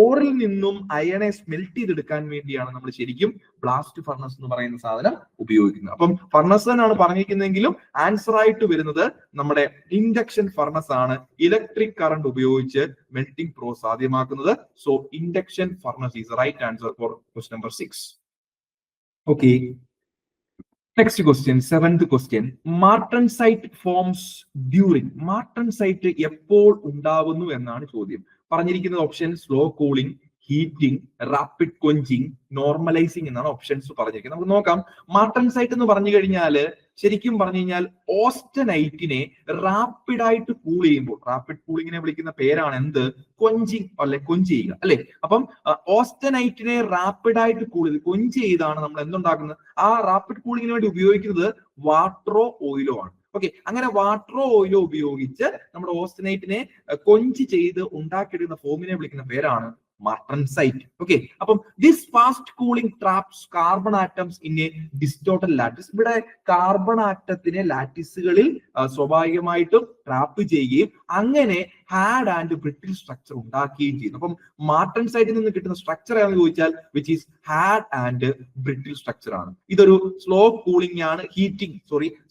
ഓറിൽ നിന്നും അയണെ സ്മെൽറ്റ് ചെയ്തെടുക്കാൻ വേണ്ടിയാണ് നമ്മൾ ശരിക്കും ബ്ലാസ്റ്റ് ഫർണസ് എന്ന് പറയുന്ന സാധനം ഉപയോഗിക്കുന്നത്. അപ്പം ഫർണസ് എന്നാണ് പറഞ്ഞിരിക്കുന്നതെങ്കിലും ആൻസർ ആയിട്ട് വരുന്നത് നമ്മുടെ ഇൻഡക്ഷൻ ഫർണസ് ആണ്, ഇലക്ട്രിക് കറണ്ട് ഉപയോഗിച്ച് മെൽറ്റിംഗ് പ്രോസസ് സാധ്യമാക്കുന്നത്. So induction furnace is right answer for question number 6. Okay, next question, 7th question. Martensite forms during. Martensite എപ്പോൾ ഉണ്ടാവുന്നു എന്നാണ് ചോദ്യം. പറഞ്ഞിരിക്കുന്നത് option slow cooling, heating, rapid quenching, normalizing എന്നാണ് options പറഞ്ഞിരിക്കുന്നത്. നമുക്ക് നോക്കാം. മാർട്ടൻസൈറ്റ് എന്ന് പറഞ്ഞു കഴിഞ്ഞാൽ ശരിക്കും പറഞ്ഞു കഴിഞ്ഞാൽ ഓസ്റ്റനൈറ്റിനെ റാപ്പിഡായിട്ട് കൂൾ ചെയ്യുമ്പോൾ, റാപ്പിഡ് കൂളിങ്ങിനെ വിളിക്കുന്ന പേരാണ് എന്ത്? കൊഞ്ചിങ് അല്ലെ, കൊഞ്ച് ചെയ്യുക അല്ലെ. അപ്പം ഓസ്റ്റനൈറ്റിനെ റാപ്പിഡായിട്ട് കൂൾ ചെയ്ത് കൊഞ്ച് ചെയ്താണ് നമ്മൾ എന്തുണ്ടാക്കുന്നത്? ആ റാപ്പിഡ് കൂളിങ്ങിന് വേണ്ടി ഉപയോഗിക്കുന്നത് വാട്ടറോ ഓയിലോ ആണ്. ഓക്കെ, അങ്ങനെ വാട്ടറോ ഓയിലോ ഉപയോഗിച്ച് നമ്മുടെ ഓസ്റ്റനൈറ്റിനെ കൊഞ്ച് ചെയ്ത് ഉണ്ടാക്കിയെടുക്കുന്ന ഫോമിനെ വിളിക്കുന്ന പേരാണ് മാർട്ടൻസൈറ്റ്. ഓക്കെ, അപ്പം this fast cooling traps carbon atoms in A distorted lattice. ഇവിടെ കാർബൺ ആറ്റത്തിനെ ലാറ്റിസുകളിൽ സ്വാഭാവികമായിട്ടും ട്രാപ്പ് ചെയ്യുകയും അങ്ങനെ ഹാർഡ് ആൻഡ് ബ്രിട്ടിൽ സ്ട്രക്ചർ ഉണ്ടാക്കുകയും ചെയ്യുന്നു. അപ്പം മാർട്ടൻസൈറ്റിൽ നിന്ന് കിട്ടുന്ന സ്ട്രക്ചർ ആണെന്ന് ചോദിച്ചാൽ which is hard and brittle structure ആണ്. ഇതൊരു സ്ലോ കൂളിംഗ് ആണ്,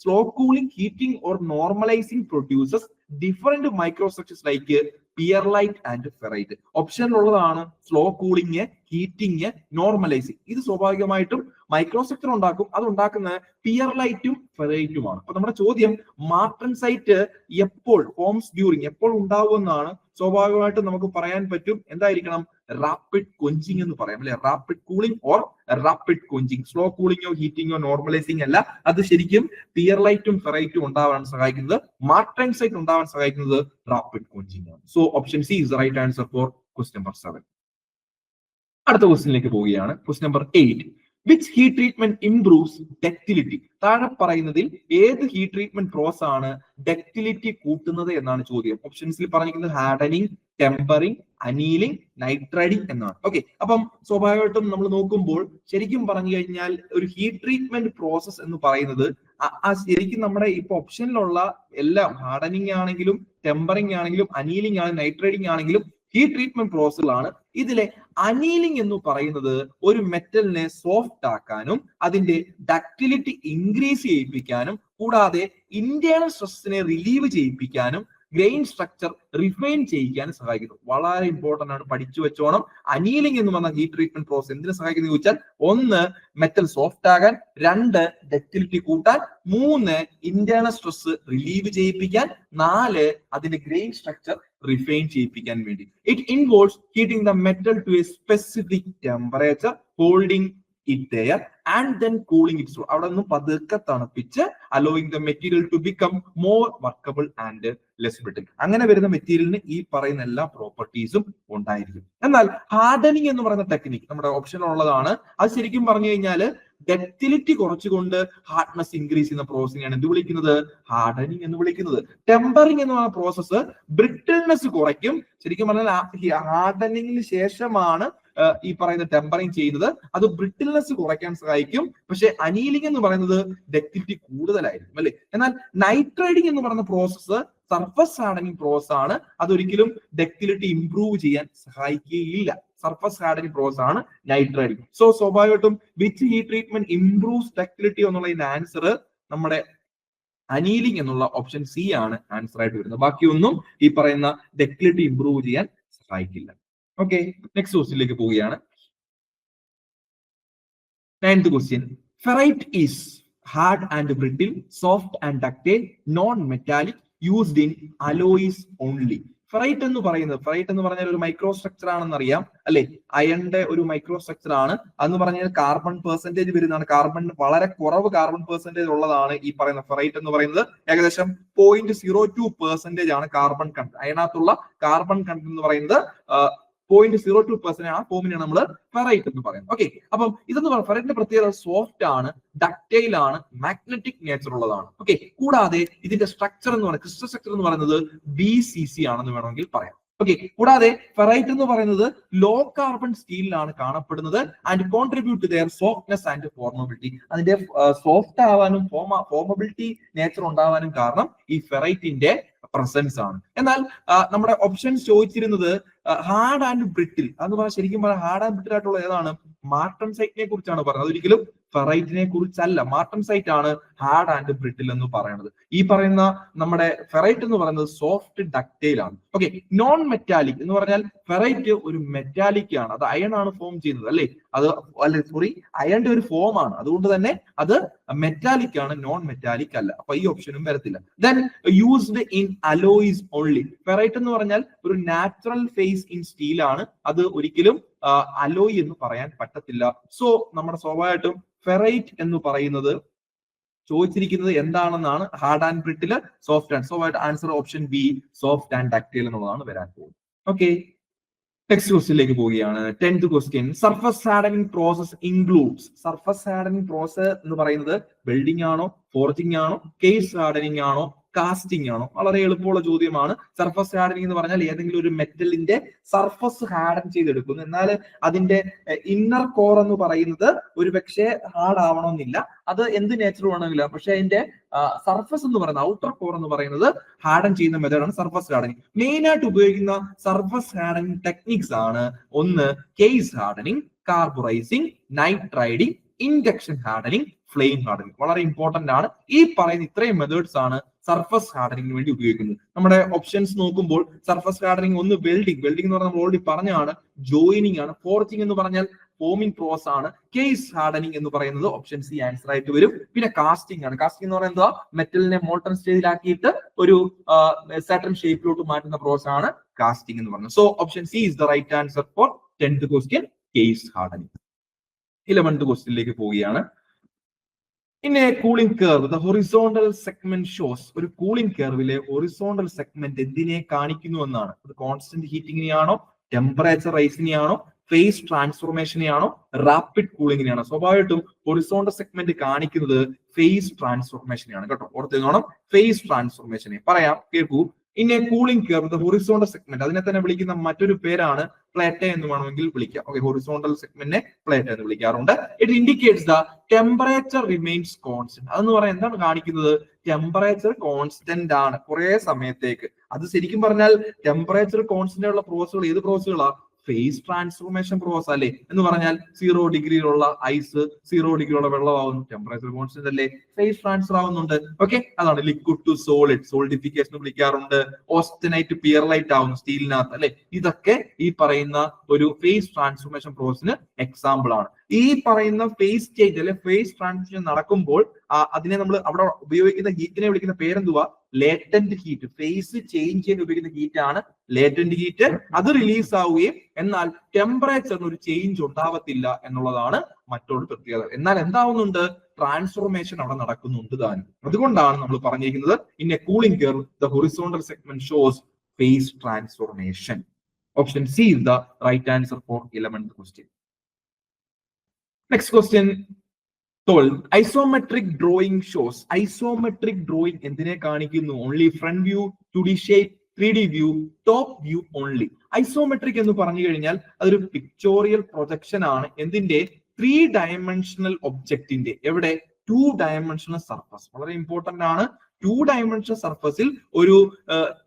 slow cooling, heating or normalizing produces different microstructures like pearlite and ferrite. ഓപ്ഷനിലുള്ളതാണ് സ്ലോ കൂളിംഗ്, ഹീറ്റിംഗ്, നോർമലൈസിംഗ്. ഇത് സ്വാഭാവികമായിട്ടും മൈക്രോസ്ട്രക്ചർ ഉണ്ടാക്കും. അത് ഉണ്ടാക്കുന്ന പിയർലൈറ്റും ഫെറൈറ്റുമാണ്. അപ്പൊ നമ്മുടെ ചോദ്യം മാർട്ടൻസൈറ്റ് എപ്പോൾ ഫോംസ് ഡ്യൂറിങ്, എപ്പോൾ ഉണ്ടാവുമെന്നാണ്. സ്വാഭാവികമായിട്ടും നമുക്ക് പറയാൻ പറ്റും എന്തായിരിക്കണം? റാപ്പിഡ് കൊഞ്ചിങ് എന്ന് പറയാം അല്ലെ, rapid cooling or rapid quenching. Slow കൂളിംഗോ ഹീറ്റിംഗോ നോർമലൈസിംഗ് അല്ല, അത് ശരിക്കും പിയർലൈറ്റും ഫെറൈറ്റും ഉണ്ടാവാൻ സഹായിക്കുന്നത്. മാർട്ടൻസൈറ്റ് ഉണ്ടാവാൻ സഹായിക്കുന്നത് റാപ്പിഡ് കൊഞ്ചിങ് ആണ്. So option C is the right answer for question number 7. അടുത്ത ക്വസ്റ്റ്യനിലേക്ക് പോവുകയാണ്. Question number 8. Which heat treatment improves ductility? താഴെ പറയുന്നതിൽ ഏത് ഹീറ്റ് ട്രീറ്റ്മെന്റ് പ്രോസസ് ആണ് ഡക്റ്റിലിറ്റി കൂട്ടുന്നത് എന്നാണ് ചോദ്യം. ഓപ്ഷൻസിൽ പറഞ്ഞിരിക്കുന്നത് ഹാർഡനിങ്, ടെമ്പറിംഗ്, അനീലിംഗ്, നൈട്രൈഡിംഗ് എന്നാണ്. ഓക്കെ, അപ്പം സ്വാഭാവികമായിട്ടും നമ്മൾ നോക്കുമ്പോൾ ശരിക്കും പറഞ്ഞു കഴിഞ്ഞാൽ ഒരു ഹീറ്റ് ട്രീറ്റ്മെന്റ് പ്രോസസ് എന്ന് പറയുന്നത് ശരിക്കും നമ്മുടെ ഇപ്പൊ ഓപ്ഷനിലുള്ള എല്ലാം ഹാർഡനിങ് ആണെങ്കിലും ടെമ്പറിംഗ് ആണെങ്കിലും അനീലിംഗ് ആണെങ്കിലും നൈട്രൈഡിംഗ് ആണെങ്കിലും ഹീറ്റ് ട്രീറ്റ്മെന്റ് പ്രോസസ്സിലാണ്. ഇതിലെ അനീലിംഗ് എന്ന് പറയുന്നത് ഒരു മെറ്റലിനെ സോഫ്റ്റ് ആക്കാനും അതിന്റെ ഡക്റ്റിലിറ്റി ഇൻക്രീസ് ചെയ്യിപ്പിക്കാനും കൂടാതെ ഇന്റേണൽ സ്ട്രെസ്സിനെ റിലീവ് ചെയ്യിപ്പിക്കാനും ഗ്രെയിൻ സ്ട്രക്ചർ റിഫൈൻ ചെയ്യിക്കാനും സഹായിക്കുന്നു. വളരെ ഇമ്പോർട്ടന്റ് ആണ്, പഠിച്ചു വെച്ചോണം. അനീലിംഗ് എന്ന് പറഞ്ഞ ഹീറ്റ് ട്രീറ്റ്മെന്റ് പ്രോസസ് എന്തിനു സഹായിക്കുന്നു ചോദിച്ചാൽ 1 മെറ്റൽ സോഫ്റ്റ് ആകാൻ, 2 ഡക്റ്റിലിറ്റി കൂട്ടാൻ, 3 ഇന്റേണൽ സ്ട്രെസ് റിലീവ് ചെയ്യിപ്പിക്കാൻ, 4 അതിന്റെ ഗ്രെയിൻ സ്ട്രക്ചർ റിഫൈൻ ചെയ്യിപ്പിക്കാൻ വേണ്ടി. It involves heating the metal to a specific temperature, holding it there and then cooling it. അവിടെ നിന്ന് പതുക്കെ തണുപ്പിച്ച് allowing the material to become more workable and less brittle. അങ്ങനെ വരുന്ന മെറ്റീരിയലിന് ഈ പറയുന്ന എല്ലാ പ്രോപ്പർട്ടീസും ഉണ്ടായിരിക്കും. എന്നാൽ ഹാർഡനിങ് എന്ന് പറയുന്ന ടെക്നിക്ക് നമ്മുടെ ഓപ്ഷനിലുള്ളതാണ്. അത് ശരിക്കും പറഞ്ഞു കഴിഞ്ഞാൽ ഡക്റ്റിലിറ്റി കുറച്ചുകൊണ്ട് ഹാർഡ്നെസ് ഇൻക്രീസ് ചെയ്യുന്ന പ്രോസസ്സിനെയാണ് എന്ത് വിളിക്കുന്നത്? ഹാർഡനിങ് എന്ന് വിളിക്കുന്നത്. ടെമ്പറിംഗ് എന്ന് പറയുന്ന പ്രോസസ്സ് ബ്രിട്ടിൽനെസ് കുറയ്ക്കും. ശരിക്കും പറഞ്ഞാൽ ഹാർഡനിങ്ങിന് ശേഷമാണ് ഈ പറയുന്ന ടെമ്പറിംഗ് ചെയ്യുന്നത്. അത് ബ്രിട്ടിൽനെസ് കുറയ്ക്കാൻ സഹായിക്കും. പക്ഷെ അനീലിംഗ് എന്ന് പറയുന്നത് ഡക്റ്റിലിറ്റി കൂടുതലായിരിക്കും അല്ലെ. എന്നാൽ നൈട്രൈഡിംഗ് എന്ന് പറയുന്ന പ്രോസസ്സ് സർഫസ് ഹാർഡനിങ് പ്രോസസ് ആണ്. അതൊരിക്കലും ഡക്റ്റിലിറ്റി ഇംപ്രൂവ് ചെയ്യാൻ സഹായിക്കുകയില്ല. സർഫസ് ഹാർഡനിങ് പ്രോസസ് ആണ് നൈട്രൈഡിംഗ്. സോ സ്വാഭാവികമായിട്ടും which heat treatment improves ductility എന്നുള്ളതിന്റെ ആൻസർ നമ്മുടെ അനീലിംഗ് എന്നുള്ള ഓപ്ഷൻ സി ആണ് ആൻസർ ആയിട്ട് വരുന്നത്. ബാക്കിയൊന്നും ഈ പറയുന്ന ഡക്റ്റിലിറ്റി ഇംപ്രൂവ് ചെയ്യാൻ സഹായിക്കില്ല. ഓക്കെ, നെക്സ്റ്റ് ക്വസ്റ്റ്യനിലേക്ക് പോവുകയാണ്. 9th question. Ferrite is hard and brittle, soft and ductile, non metallic, used in alloys only. Ferrite എന്ന് പറഞ്ഞാൽ ഒരു മൈക്രോ സ്ട്രക്ചർ ആണെന്ന് അറിയാം അല്ലെ. അയണിന്റെ ഒരു മൈക്രോ സ്ട്രക്ചർ ആണ്. അതെന്ന് പറഞ്ഞാൽ കാർബൺ പെർസെന്റേജ് വരുന്നതാണ്. കാർബൺ വളരെ കുറവ് കാർബൺ പെർസെന്റേജ് ഉള്ളതാണ് ഈ പറയുന്ന ഫെറൈറ്റ് എന്ന് പറയുന്നത്. ഏകദേശം 0.02% ആണ് കാർബൺ കണ്ടന്റ്. അതിനകത്തുള്ള കാർബൺ കണ്ടന്റ് എന്ന് പറയുന്നത് 0.02% ആ ഫോമിനെയാണ് നമ്മൾ ഫെറൈറ്റ് എന്ന് പറയുന്നത്. ഓക്കെ, അപ്പം ഇതെന്ന് പറയുന്നത് ഫെറൈറ്റിന്റെ പ്രത്യേകത സോഫ്റ്റ് ആണ്, ഡക്റ്റൈൽ ആണ്, മാഗ്നറ്റിക് നേച്ചർ ഉള്ളതാണ്. ഓക്കെ, കൂടാതെ ഇതിന്റെ സ്ട്രക്ചർ എന്ന് പറയുന്നത് ക്രിസ്റ്റൽ സ്ട്രക്ചർ എന്ന് പറയുന്നത് BCC ആണെന്ന് വേണമെങ്കിൽ പറയാം. ഓക്കെ, കൂടാതെ ഫെറൈറ്റ് എന്ന് പറയുന്നത് ലോ കാർബൺ സ്റ്റീലിലാണ് കാണപ്പെടുന്നത് and contribute to their softness and formability. അതിന്റെ സോഫ്റ്റ് ആവാനും ഫോർമബിലിറ്റി നേച്ചർ ഉണ്ടാവാനും കാരണം ഈ ഫെറൈറ്റിന്റെ പ്രസൻസ് ആണ്. എന്നാൽ നമ്മുടെ ഓപ്ഷൻസ് ചോദിച്ചിരുന്നത് ഹാർഡ് ആൻഡ് ബ്രിട്ടിൽ എന്ന് പറഞ്ഞാൽ ശരിക്കും പറഞ്ഞാൽ ഹാർഡ് ആൻഡ് ബ്രിട്ടിൽ ആയിട്ടുള്ള ഏതാണ്? മാർട്ടൻസൈറ്റിനെ കുറിച്ചാണ് പറയുന്നത്. അതൊരിക്കലും ഫെറൈറ്റിനെ കുറിച്ചല്ല. മാർട്ടൻസൈറ്റ് ആണ് ഹാർഡ് ആൻഡ് ബ്രിട്ടിൽ എന്ന് പറയുന്നത്. ഈ പറയുന്ന നമ്മുടെ ഫെറൈറ്റ് എന്ന് പറയുന്നത് സോഫ്റ്റ് ഡക്റ്റൈൽ ആണ്. ഓക്കെ, നോൺ മെറ്റാലിക് എന്ന് പറഞ്ഞാൽ ഫെറൈറ്റ് ഒരു മെറ്റാലിക് ആണ്, അത് അയൺ ആണ് ഫോം ചെയ്യുന്നത് അല്ലേ, അയണിന്റെ ഒരു ഫോം ആണ്, അതുകൊണ്ട് തന്നെ അത് മെറ്റാലിക് ആണ്, നോൺ മെറ്റാലിക് അല്ല. അപ്പൊ ഈ ഓപ്ഷനും വരത്തില്ല. Then used in alloys only. Ferrite എന്ന് പറഞ്ഞാൽ ഒരു നാച്ചുറൽ ഫേസ് ഇൻ സ്റ്റീൽ ആണ്, അത് ഒരിക്കലും അലോയ് എന്ന് പറയാൻ പറ്റത്തില്ല. സോ നമ്മുടെ സ്വാഭാവികമായിട്ടും ഫെറൈറ്റ് എന്ന് പറയുന്നത് ചോദിച്ചിരിക്കുന്നത് എന്താണെന്നാണ്, ഹാർഡ് ആൻഡ് ബ്രിട്ടില്, സോഫ്റ്റ് ആൻഡ്. സ്വാഭാവികമായിട്ട് answer option B soft and ductile എന്നുള്ളതാണ് വരാൻ പോകുന്നത്. ഓക്കെ, നെക്സ്റ്റ് ക്വസ്റ്റ്യനിലേക്ക് പോവുകയാണ്. 10th question, surface hardening process includes. Surface hardening process എന്ന് പറയുന്നത് വെൽഡിംഗ് ആണോ, ഫോർജിംഗ് ആണോ, കേസ് ഹാർഡനിങ് ആണോ, കാസ്റ്റിംഗ് ആണോ? വളരെ എളുപ്പമുള്ള ചോദ്യമാണ്. സർഫസ് ഹാർഡനിങ് എന്ന് പറഞ്ഞാൽ ഏതെങ്കിലും ഒരു മെറ്റലിന്റെ സർഫസ് ഹാർഡൻ ചെയ്തെടുക്കുന്നു, എന്നാൽ അതിന്റെ ഇന്നർ കോർ എന്ന് പറയുന്നത് ഒരുപക്ഷെ ഹാർഡ് ആവണമെന്നില്ല, അത് എന്ത് നേച്ചർ വേണമെന്നില്ല, പക്ഷെ അതിന്റെ സർഫസ് എന്ന് പറയുന്നത് ഔട്ടർ കോർ എന്ന് പറയുന്നത് ഹാർഡൻ ചെയ്യുന്ന മെത്തേഡാണ് സർഫസ് ഹാർഡനിങ്. മെയിൻ ആയിട്ട് ഉപയോഗിക്കുന്ന സർഫസ് ഹാർഡനിങ് ടെക്നിക്സ് ആണ് ഒന്ന് case hardening, carburizing, nitriding, induction hardening, flame hardening. വളരെ ഇമ്പോർട്ടന്റ് ആണ്. ഈ പറയുന്ന ഇത്രയും മെത്തേഡ്സ് ആണ് സർഫസ് ഹാർഡനിങ്ങിന് വേണ്ടി ഉപയോഗിക്കുന്നത്. നമ്മുടെ ഓപ്ഷൻസ് നോക്കുമ്പോൾ സർഫസ് ഹാർഡനിങ് ഒന്ന് വെൽഡിംഗ് എന്ന് പറഞ്ഞാൽ നമ്മൾ ഓൾറെഡി പറഞ്ഞാണ്, ജോയിനിങ് ആണ്. ഫോർജിംഗ് എന്ന് പറഞ്ഞാൽ ഫോമിംഗ് പ്രോസസ് ആണ്. കേസ് ഹാർഡനിങ് എന്ന് പറയുന്നത് ഓപ്ഷൻ സി ആൻസർ ആയിട്ട് വരും. പിന്നെ കാസ്റ്റിംഗ് ആണ്. കാസ്റ്റിംഗ് എന്ന് പറയുന്നത് മെറ്റലിനെ മോൾട്ടൺ സ്റ്റേജിലാക്കിയിട്ട് ഒരു സർട്ടൻ ഷേപ്പിലോട്ട് മാറ്റുന്ന പ്രോസസ് ആണ് കാസ്റ്റിംഗ് എന്ന് പറയുന്നത്. So option C is the right answer for 10th question, case hardening. 11th ക്വസ്റ്റ്യനിലേക്ക് പോവുകയാണ്. In a cooling curve, the horizontal segment shows. ഒരു കൂളിംഗ് കർവിലെ ഹൊറിസോണ്ടൽ സെഗ്മെന്റ് എന്തിനെ കാണിക്കുന്നു എന്നാണ്. അത് കോൺസ്റ്റന്റ് ഹീറ്റിങ്ങിനെയാണോ, ടെമ്പറേച്ചർ റൈസിനെയാണോ, ഫേസ് ട്രാൻസ്ഫോർമേഷനെയാണോ, റാപ്പിഡ് കൂളിങ്ങിനെയാണോ? സ്വാഭാവികമായിട്ടും ഹൊറിസോണ്ടൽ സെഗ്മെന്റ് കാണിക്കുന്നത് ഫേസ് ട്രാൻസ്ഫോർമേഷനെയാണ് കേട്ടോ. ഓർത്തിരുന്നോണം, ഫേസ് ട്രാൻസ്ഫോർമേഷനെ. പറയാം, കേൾക്കൂ. In a cooling curve, the horizontal segment, അതിനെ തന്നെ വിളിക്കുന്ന മറ്റൊരു പേരാണ് പ്ലേറ്റ എന്ന് വേണമെങ്കിൽ വിളിക്കാം. ഓക്കെ, ഹൊറിസോണ്ടൽ സെഗ്മെന്റിനെ പ്ലേറ്റ എന്ന് വിളിക്കാറുണ്ട്. It indicates the temperature remains constant. അതെന്ന് പറയാൻ എന്താണ് കാണിക്കുന്നത്? ടെമ്പറേച്ചർ കോൺസ്റ്റന്റ് ആണ് കുറെ സമയത്തേക്ക്. അത് ശരിക്കും പറഞ്ഞാൽ ടെമ്പറേച്ചർ കോൺസ്റ്റന്റ് ഉള്ള പ്രോസസ്സുകൾ ഏത് പ്രോസസ്സുകളാ? ഫേസ് ട്രാൻസ്ഫോർമേഷൻ പ്രോസസ് അല്ലേ. എന്ന് പറഞ്ഞാൽ 0 ഡിഗ്രിയിലുള്ള ഐസ് 0 ഡിഗ്രിയുള്ള വെള്ളമാവുന്നു, ടെമ്പറേച്ചർ കോൺസ്റ്റന്റ് അല്ലേ, ഫേസ് ട്രാൻസ്ഫർ ആവുന്നുണ്ട്. ഓക്കെ, അതാണ് ലിക്വിഡ് ടു സോളിഡ്, സോളിഡിഫിക്കേഷൻ വിളിക്കാറുണ്ട്. ഓസ്റ്റനൈറ്റ് പിയർലൈറ്റ് ആവുന്നു സ്റ്റീലിനകത്ത് അല്ലെ. ഇതൊക്കെ ഈ പറയുന്ന ഒരു ഫേസ് ട്രാൻസ്ഫോർമേഷൻ പ്രോസസ്സിന് എക്സാമ്പിൾ ആണ്. ഈ പറയുന്ന ഫേസ് ചേഞ്ച് അല്ലെ ഫേസ് ട്രാൻസിഷൻ നടക്കുമ്പോൾ അതിനെ നമ്മൾ അവിടെ ഉപയോഗിക്കുന്ന ഹീറ്റിനെ വിളിക്കുന്ന പേരെന്തുവാ? Latent heat. ഫേസ് ചേഞ്ച് ചെയ്യാൻ ഉപയോഗിക്കുന്ന ഹീറ്റ് ആണ് ലേറ്റന്റ് ഹീറ്റ്. അത് റിലീസ് ആവുകയും എന്നാൽ ടെമ്പറേച്ചറിന് ഒരു ചേഞ്ച് ഉണ്ടാവത്തില്ല എന്നുള്ളതാണ് മറ്റൊരു പ്രത്യേകത. എന്നാൽ എന്താവുന്നുണ്ട്? ട്രാൻസ്ഫോർമേഷൻ അവിടെ നടക്കുന്നുണ്ട് താനും. അതുകൊണ്ടാണ് നമ്മൾ പറഞ്ഞിരിക്കുന്നത് in a cooling curve the horizontal segment shows phase transformation. Option C is the right answer for 11th question. Next question, 12. Isometric drawing shows. Isometric drawing എന്തിനെ കാണിക്കുന്നു? Only front view, 2D shape, 3D view, top view only. Isometric എന്ന് പറഞ്ഞു കഴിഞ്ഞാൽ അതൊരു pictorial projection ആണ്. എന്തിന്റെ? 3 dimensional ഒബ്ജക്റ്റിന്റെ. എവിടെ? 2 dimensional സർഫസ്. വളരെ ഇമ്പോർട്ടന്റ് ആണ്. 2 dimensional സർഫസിൽ ഒരു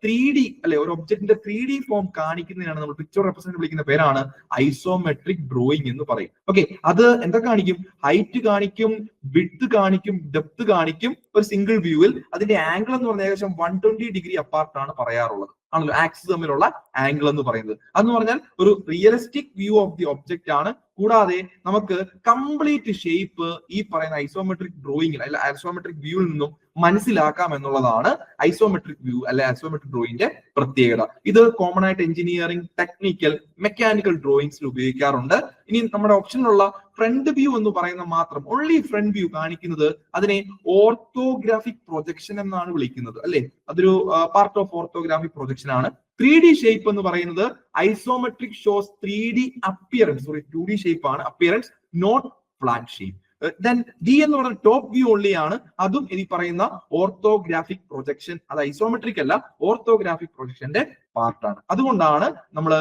3D അല്ലെ ഒരു ഒബ്ജക്റ്റിന്റെ 3D ഫോം കാണിക്കുന്നതിനാണ് നമ്മൾ പിക്ചർ റെപ്രസെന്റ് വിളിക്കുന്ന പേരാണ് ഐസോമെട്രിക് ഡ്രോയിങ് എന്ന് പറയും. ഓക്കെ, അത് എന്താ കാണിക്കും? ഹൈറ്റ് കാണിക്കും, വിഡ്ത്ത് കാണിക്കും, ഡെപ്ത് കാണിക്കും. ഒരു സിംഗിൾ വ്യൂവിൽ അതിന്റെ ആംഗിൾ എന്ന് പറഞ്ഞാൽ ഏകദേശം 120 ഡിഗ്രി അപ്പാർട്ടാണ് പറയാറുള്ളത് ആണല്ലോ, ആക്സിസ് തമ്മിലുള്ള ആംഗിൾ എന്ന് പറയുന്നത്. അതെന്ന് പറഞ്ഞാൽ ഒരു realistic view of the object ആണ്. കൂടാതെ നമുക്ക് കംപ്ലീറ്റ് ഷേപ്പ് ഈ പറയുന്ന ഐസോമെട്രിക് ഡ്രോയിങ്ങിൽ അല്ല ഐസോമെട്രിക് വ്യൂവിൽ നിന്നും മനസ്സിലാക്കാം എന്നുള്ളതാണ് ഐസോമെട്രിക് വ്യൂ അല്ലെ ഐസോമെട്രിക് ഡ്രോയിങ്ങിന്റെ പ്രത്യേകത. ഇത് കോമൺ ആയിട്ട് എഞ്ചിനീയറിംഗ്, ടെക്നിക്കൽ, മെക്കാനിക്കൽ ഡ്രോയിങ്സിൽ ഉപയോഗിക്കാറുണ്ട്. ഇനി നമ്മുടെ ഓപ്ഷനിലുള്ള ഫ്രണ്ട് വ്യൂ എന്ന് പറയുന്ന മാത്രം ഓൺലി ഫ്രണ്ട് വ്യൂ കാണിക്കുന്നത് അതിനെ ഓർത്തോഗ്രാഫിക് പ്രൊജക്ഷൻ എന്നാണ് വിളിക്കുന്നത് അല്ലെ. അതൊരു പാർട്ട് ഓഫ് ഓർത്തോഗ്രാഫിക് പ്രൊജക്ഷൻ ആണ്. 3D ഷേപ്പ് എന്ന് പറയുന്നത് isometric shows 3D appearance, sorry 2D shape ആണ് appearance, not flat shape. Then D എന്ന് പറയുന്ന ടോപ്പ് വ്യൂ ഓൺലി ആണ്, അതും ഈ പറയുന്ന ഓർത്തോഗ്രാഫിക് പ്രൊജക്ഷൻ, അത് ഐസോമെട്രിക് അല്ല, ഓർത്തോഗ്രാഫിക് പ്രൊജക്ഷന്റെ പാർട്ടാണ്. അതുകൊണ്ടാണ് നമ്മൾ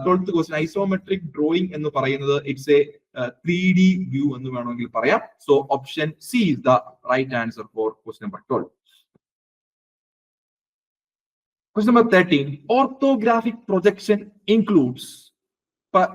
12th ക്വസ്റ്റ്യൻ ഐസോമെട്രിക് ഡ്രോയിങ് എന്ന് പറയുന്നത് ഇറ്റ്സ് എ 3D വ്യൂ എന്ന് വേണമെങ്കിൽ പറയാം. So option C is the right answer for question number 12. Question number 13. Orthographic projection includes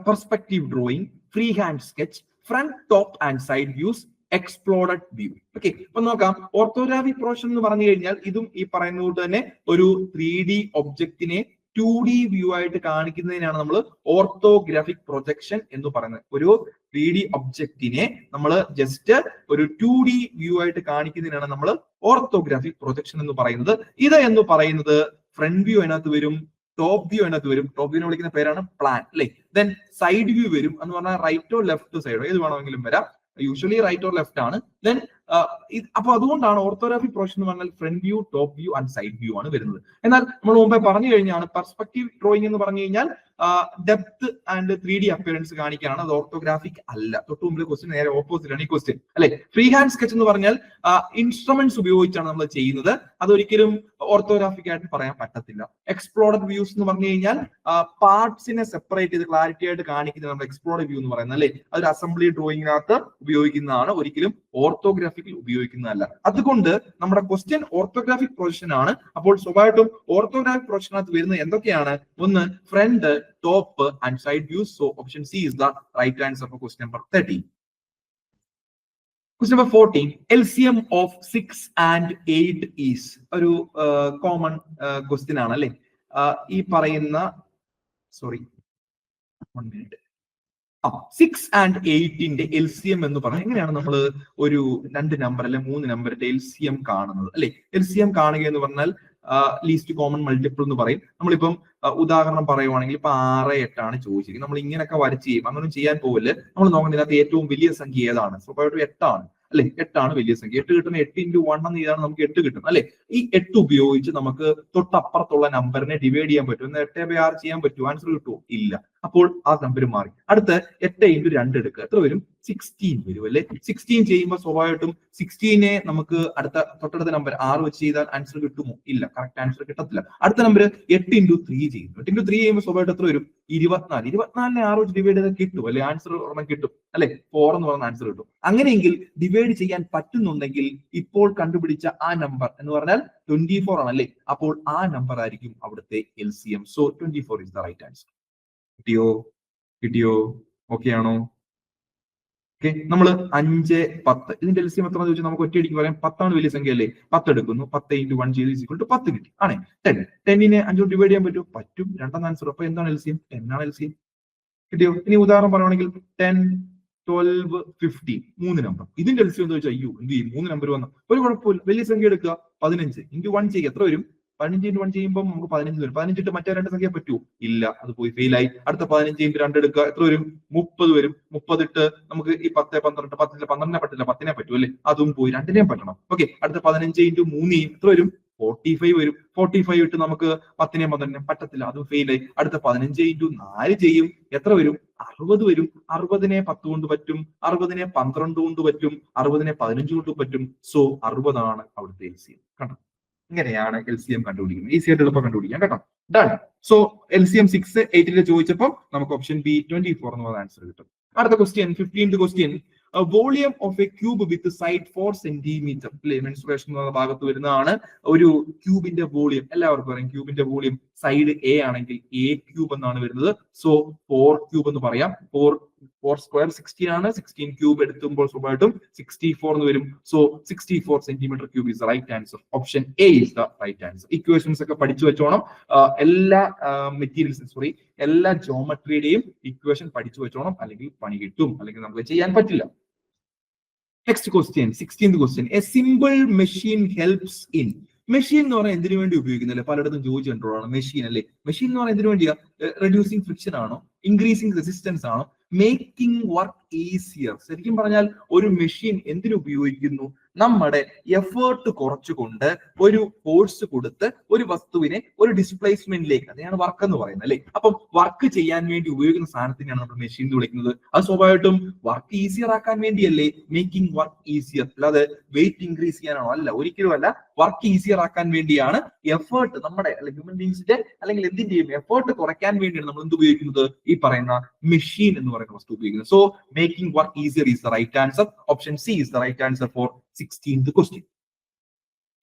perspective drawing, freehand sketch, front, top and side views, exploded view. Okay, അപ്പൊ നോക്കാം. Orthographic projection എന്ന് പറഞ്ഞു കഴിഞ്ഞാൽ ഇതും ഈ പറയുന്ന പോലെ തന്നെ ഒരു 3D ഒബ്ജക്റ്റിനെ 2D വ്യൂ ആയിട്ട് കാണിക്കുന്നതിനാണ് നമ്മൾ ഓർത്തോഗ്രാഫിക് പ്രൊജക്ഷൻ എന്ന് പറയുന്നത്. ഒരു 3D ഒബ്ജക്റ്റിനെ നമ്മൾ ജസ്റ്റ് ഒരു 2D വ്യൂ ആയിട്ട് കാണിക്കുന്നതിനാണ് നമ്മൾ ഓർത്തോഗ്രാഫിക് പ്രൊജക്ഷൻ എന്ന് പറയുന്നത്. ഇത് എന്ന് പറയുന്നത് ഫ്രണ്ട് വ്യൂ അതിനകത്ത് വരും, ടോപ്പ് വ്യൂ അതിനകത്ത് വരും. ടോപ്പ് വ്യൂവിനെ വിളിക്കുന്ന പേരാണ് പ്ലാൻ അല്ലെ. ദെൻ സൈഡ് വ്യൂ വരും എന്ന് പറഞ്ഞാൽ റൈറ്റോ ലെഫ്റ്റോ സൈഡോ ഏത് വേണമെങ്കിലും വരാം, യൂഷ്വലി റൈറ്റ് ഓർ ലെഫ്റ്റ് ആണ്. ദെൻ അപ്പൊ അതുകൊണ്ടാണ് ഓർത്തോഗ്രാഫിക് പ്രൊജക്ഷൻ എന്ന് പറഞ്ഞാൽ front view, top view and side view ആണ് വരുന്നത്. എന്നാൽ നമ്മൾ മുമ്പേ പറഞ്ഞു കഴിഞ്ഞാണ് പെർസ്പെക്റ്റീവ് ഡ്രോയിങ് എന്ന് പറഞ്ഞു കഴിഞ്ഞാൽ ഡെപ്ത് ആൻഡ് 3D അപ്പിയറൻസ് കാണിക്കാനാണ്, അത് ഓർത്തോഗ്രാഫിക് അല്ല. തൊട്ട് മുമ്പിലെ ക്വസ്റ്റ്യൻ നേരെ ഓപ്പോസിറ്റ് ആണ് ഈ ക്വസ്റ്റ്യൻ അല്ലെ. ഫ്രീ ഹാൻഡ് സ്കെച്ച് എന്ന് പറഞ്ഞാൽ ഇൻസ്ട്രുമെന്റ്സ് ഉപയോഗിച്ചാണ് നമ്മൾ ചെയ്യുന്നത്, അതൊരിക്കലും ഓർത്തോഗ്രാഫിക് ആയിട്ട് പറയാൻ പറ്റത്തില്ല. എക്സ്പ്ലോർഡ് വ്യൂസ് എന്ന് പറഞ്ഞു കഴിഞ്ഞാൽ പാർട്സിനെ സെപ്പറേറ്റ് ചെയ്ത് ക്ലാരിറ്റി ആയിട്ട് കാണിക്കുന്നത് നമ്മൾ എക്സ്പ്ലോർഡ് വ്യൂ എന്ന് പറയുന്നത് അല്ലെ. അതൊരു അസംബ്ലി ഡ്രോയിങ്ങിനകത്ത് ഉപയോഗിക്കുന്നതാണ്, ഒരിക്കലും ഓർത്തോഗ്രാഫിക്കൽ ഉപയോഗിക്കുന്നതല്ല. അതുകൊണ്ട് നമ്മുടെ ക്വസ്റ്റ്യൻ ഓർത്തോഗ്രാഫിക് പ്രൊജക്ഷൻ ആണ്. അപ്പോൾ സ്വാഭാവികമായിട്ടും ഓർത്തോഗ്രാഫിക് പ്രൊജക്ഷനകത്ത് വരുന്നത് എന്തൊക്കെയാണ്? ഒന്ന് front, top and side views. So option C is the right answer for question number 13. Question number 14. LCM of 6 and 8 is ഒരു കോമൺ ക്വസ്റ്റ്യൻ ആണ് അല്ലെ. ഈ പറയുന്ന 6 and 8ന്റെ LCM എന്ന് പറഞ്ഞാൽ എങ്ങനെയാണ് നമ്മൾ ഒരു 2 നമ്പർ അല്ലെ 3 നമ്പറിന്റെ LCM കാണുന്നത് അല്ലെ. LCM കാണുക എന്ന് പറഞ്ഞാൽ ലീസ്റ്റ് കോമൺ മൾട്ടിപ്പിൾ എന്ന് പറയും. നമ്മളിപ്പം ഉദാഹരണം പറയുവാണെങ്കിൽ ഇപ്പൊ 6, 8 ആണ് ചോദിച്ചിരിക്കുന്നത്. നമ്മൾ ഇങ്ങനെയൊക്കെ വരച്ച് ചെയ്യും, അങ്ങനെ ചെയ്യാൻ പോവില്ല. നമ്മൾ നോക്കുന്നതിനകത്ത് ഏറ്റവും വലിയ സംഖ്യ ഏതാണ്? സ്വാഭാവികമായിട്ടും 8 ആണ് അല്ലെ. 8 ആണ് വലിയ സംഖ്യ. 8 കിട്ടുന്ന 8 into 1 എന്ന് ചെയ്താണ് നമുക്ക് 8 കിട്ടും അല്ലെ. ഈ 8 ഉപയോഗിച്ച് നമുക്ക് തൊട്ടപ്പുറത്തുള്ള നമ്പറിനെ ഡിവൈഡ് ചെയ്യാൻ പറ്റും. 8/6 ചെയ്യാൻ പറ്റുമോ? ആൻസർ കിട്ടുമോ? ഇല്ല. അപ്പോൾ ആ നമ്പർ മാറി. അടുത്ത് 8 into 2 എടുക്കുക, എത്ര വരും? 16 വരും അല്ലെ. 16 ചെയ്യുമ്പോൾ സ്വാഭാവികമായിട്ടും 16നെ നമുക്ക് തൊട്ടടുത്ത നമ്പർ 6 വെച്ച് ചെയ്താൽ ആൻസർ കിട്ടുമോ? ഇല്ല, കറക്റ്റ് ആൻസർ കിട്ടത്തില്ല. അടുത്ത നമ്പർ 8 into 3 ചെയ്യുന്നു. 8 into 3 ചെയ്യുമ്പോൾ സ്വാഭാവികമായിട്ട് എത്ര വരും? 24. 24നെ 6 വെച്ച് ഡിവൈഡ് ചെയ്താൽ കിട്ടും അല്ലെ. ആൻസർ ഒരെണ്ണം കിട്ടും അല്ലെ. 4 എന്ന് പറയുന്ന ആൻസർ കിട്ടും. അങ്ങനെയെങ്കിൽ ഡിവൈഡ് ചെയ്യാൻ പറ്റുന്നുണ്ടെങ്കിൽ ഇപ്പോൾ കണ്ടുപിടിച്ച ആ നമ്പർ എന്ന് പറഞ്ഞാൽ 24 ആണ് അല്ലെ. അപ്പോൾ ആ നമ്പർ ആയിരിക്കും അവിടുത്തെ LCM. So 24 is the right answer. കിട്ടിയോ? ഓക്കെ ആണോ? ഓക്കെ, നമ്മൾ 5, 10 ഇതിന്റെ LCM എത്ര ചോദിച്ചാൽ നമുക്ക് ഒറ്റയടിക്ക് പറയാം 10 ആണ് വലിയ സംഖ്യ അല്ലേ. 10 എടുക്കുന്നു, 10 into 1 ചെയ്ത് ഈക്വൽ ടു 10 കിട്ടി. ആണേ 10. 10നെ 5 ഡിവൈഡ് ചെയ്യാൻ പറ്റും? പറ്റും. രണ്ടാം ആൻസർ. അപ്പൊ എന്താണ് LCM? 10 ആണ് LCM. കിട്ടിയോ? ഇനി ഉദാഹരണം പറയുവാണെങ്കിൽ 10, 12, 15 3 നമ്പർ. ഇതിന്റെ LCM എന്ന് ചോദിച്ചാൽ അയ്യോ എന്ത് ചെയ്യും? 3 നമ്പർ വന്നു. ഒരു കുഴപ്പമില്ല, വലിയ സംഖ്യ എടുക്കുക. 15 into 1 ചെയ്യുക, എത്ര വരും? 15 into 1 ചെയ്യുമ്പോൾ നമുക്ക് 15 വരും. 15 ഇട്ട് മറ്റേ 2 സംഖ്യ പറ്റുമോ? ഇല്ല, അത് പോയി ഫെയിൽ ആയി. അടുത്ത 15 into 2 എടുക്കുക, എത്ര വരും? 30 വരും. 30 ഇട്ട് നമുക്ക് ഈ 10, 12, 12 പറ്റില്ല, 10നെ പറ്റും അല്ലെ. അതും പോയി, 2നെയും പറ്റണം. ഓക്കെ, അടുത്ത 15 into 3 എത്ര വരും? 45 വരും. 45 ഇട്ട് നമുക്ക് 10നെയും 12നെയും പറ്റത്തില്ല, അതും ഫെയിൽ ആയി. അടുത്ത 15 into 4 ചെയ്യും, എത്ര വരും? 60 വരും. 60നെ 10 കൊണ്ട് പറ്റും, 60നെ 12 കൊണ്ട് പറ്റും, 60നെ 15 കൊണ്ട് പറ്റും. സോ 60 ആണ് അവിടുത്തെ LCM. കണ്ടോ? ഇങ്ങനെയാണ് LCM കണ്ടുപിടിക്കുന്നത്. ഈസി ആയിട്ട് എളുപ്പം കണ്ടുപിടിക്കാം കേട്ടോ. ഡൺ. സോ LCM 6, 8 ചോദിച്ചപ്പോൾ നമുക്ക് ഓപ്ഷൻ ബി 24 എന്നുള്ള ആൻസർ കിട്ടും. അടുത്ത question 15th question. Volume of A cube with side 4 centimetre അല്ലെ. മെൻസുറേഷൻ എന്ന ഭാഗത്ത് വരുന്നതാണ് ഒരു ക്യൂബിന്റെ വോളിയം. എല്ലാവർക്കും അറിയാം ക്യൂബിന്റെ വോളിയം സൈഡ് A ആണെങ്കിൽ A ക്യൂബ് എന്നാണ് വരുന്നത്. സോ 4 ക്യൂബ് എന്ന് പറയാം. 4 സ്ക്വയർ 16 ആണ്. 16 ക്യൂബ് എടുക്കുമ്പോൾ സ്വാഭാവികമായിട്ടും 64 എന്ന് വരും. So 64 centimetre cube is the right answer. Option A is the right answer. Equations ഒക്കെ പഠിച്ചു വെച്ചോണം. എല്ലാ എല്ലാ ജോമെട്രിയുടെയും ഇക്വേഷൻ പഠിച്ചു വെച്ചോണം, അല്ലെങ്കിൽ പണി കിട്ടും, അല്ലെങ്കിൽ നമുക്ക് ചെയ്യാൻ പറ്റില്ല. Next question 16th question. A simple machine helps in. Machine എന്ന് പറഞ്ഞാൽ എന്തിനു വേണ്ടി ഉപയോഗിക്കുന്നില്ല? പലയിടത്തും ചോദിച്ചു കണ്ടോളാണ്. മെഷീൻ അല്ലെ. മെഷീൻ എന്ന് പറഞ്ഞാൽ എന്തിനു വേണ്ടിയാ? റെഡ്യൂസിങ് ഫ്രിക്ഷൻ ആണോ? ഇൻക്രീസിങ് റെസിസ്റ്റൻസ് ആണോ? Making work easier. ശരിക്കും പറഞ്ഞാൽ ഒരു മെഷീൻ എന്തിനു ഉപയോഗിക്കുന്നു? നമ്മുടെ എഫേർട്ട് കുറച്ചുകൊണ്ട് ഒരു ഫോഴ്സ് കൊടുത്ത് ഒരു വസ്തുവിനെ ഒരു ഡിസ്പ്ലേസ്മെന്റിലേക്ക്, അതാണ് വർക്ക് എന്ന് പറയുന്നത് അല്ലെ. അപ്പം വർക്ക് ചെയ്യാൻ വേണ്ടി ഉപയോഗിക്കുന്ന സാധനത്തിനാണ് നമ്മൾ മെഷീൻ എന്ന് വിളിക്കുന്നത്. അത് സ്വാഭാവികമായിട്ടും വർക്ക് ഈസിയർ ആക്കാൻ വേണ്ടിയല്ലേ, മേക്കിംഗ് വർക്ക് ഈസിയർ, അല്ലാതെ വെയിറ്റ് ഇൻക്രീസ് ചെയ്യാനാണോ? അല്ല, ഒരിക്കലും അല്ല. വർക്ക് ഈസിയർ ആക്കാൻ വേണ്ടിയാണ് എഫേർട്ട്, നമ്മുടെ ഹ്യൂമൻ ബീങ്സിന്റെ അല്ലെങ്കിൽ എന്തിന്റെയും എഫേർട്ട് കുറയ്ക്കാൻ വേണ്ടിയാണ് നമ്മൾ എന്ത് ഉപയോഗിക്കുന്നത്, ഈ പറയുന്ന മെഷീൻ എന്ന് പറയുന്ന വസ്തു ഉപയോഗിക്കുന്നത്. So making work easier is the right answer. Option C is the right answer for 16th question.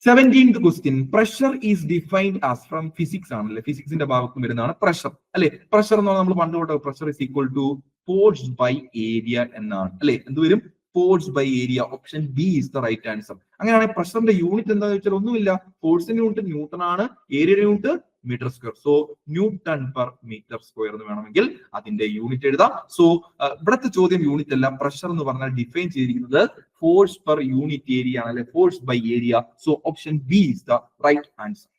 17th question. Pressure is defined as from physics ആണല്ലേ, ഫിസിക്സിന്റെ ഭാഗത്ത് വരുന്നതാണ് പ്രഷർ അല്ലെ. പ്രഷർ എന്ന് പറഞ്ഞാൽ നമ്മൾ പണ്ട് തൊട്ട് pressure is equal to force by area എന്നാണ് അല്ലെ. എന്ത് വരും? Force by area. Option B is the right answer. അങ്ങനെയാണെങ്കിൽ പ്രഷറിന്റെ യൂണിറ്റ് എന്താണെന്ന് വെച്ചാൽ ഒന്നുമില്ല, ഫോഴ്സിന്റെ യൂണിറ്റ് ന്യൂട്ടൺ ആണ്, ഏരിയയുടെ unit metre square. So newton per metre square എന്ന് വേണമെങ്കിൽ അതിന്റെ യൂണിറ്റ് എഴുതാം. സോ ഇവിടുത്തെ ചോദ്യം യൂണിറ്റ് അല്ല, പ്രഷർ എന്ന് പറഞ്ഞാൽ ഡിഫൈൻ ചെയ്തിരിക്കുന്നത് ഫോഴ്സ് പെർ യൂണിറ്റ് ഏരിയ ആണ് അല്ലെ, force by area. So option B is the right answer.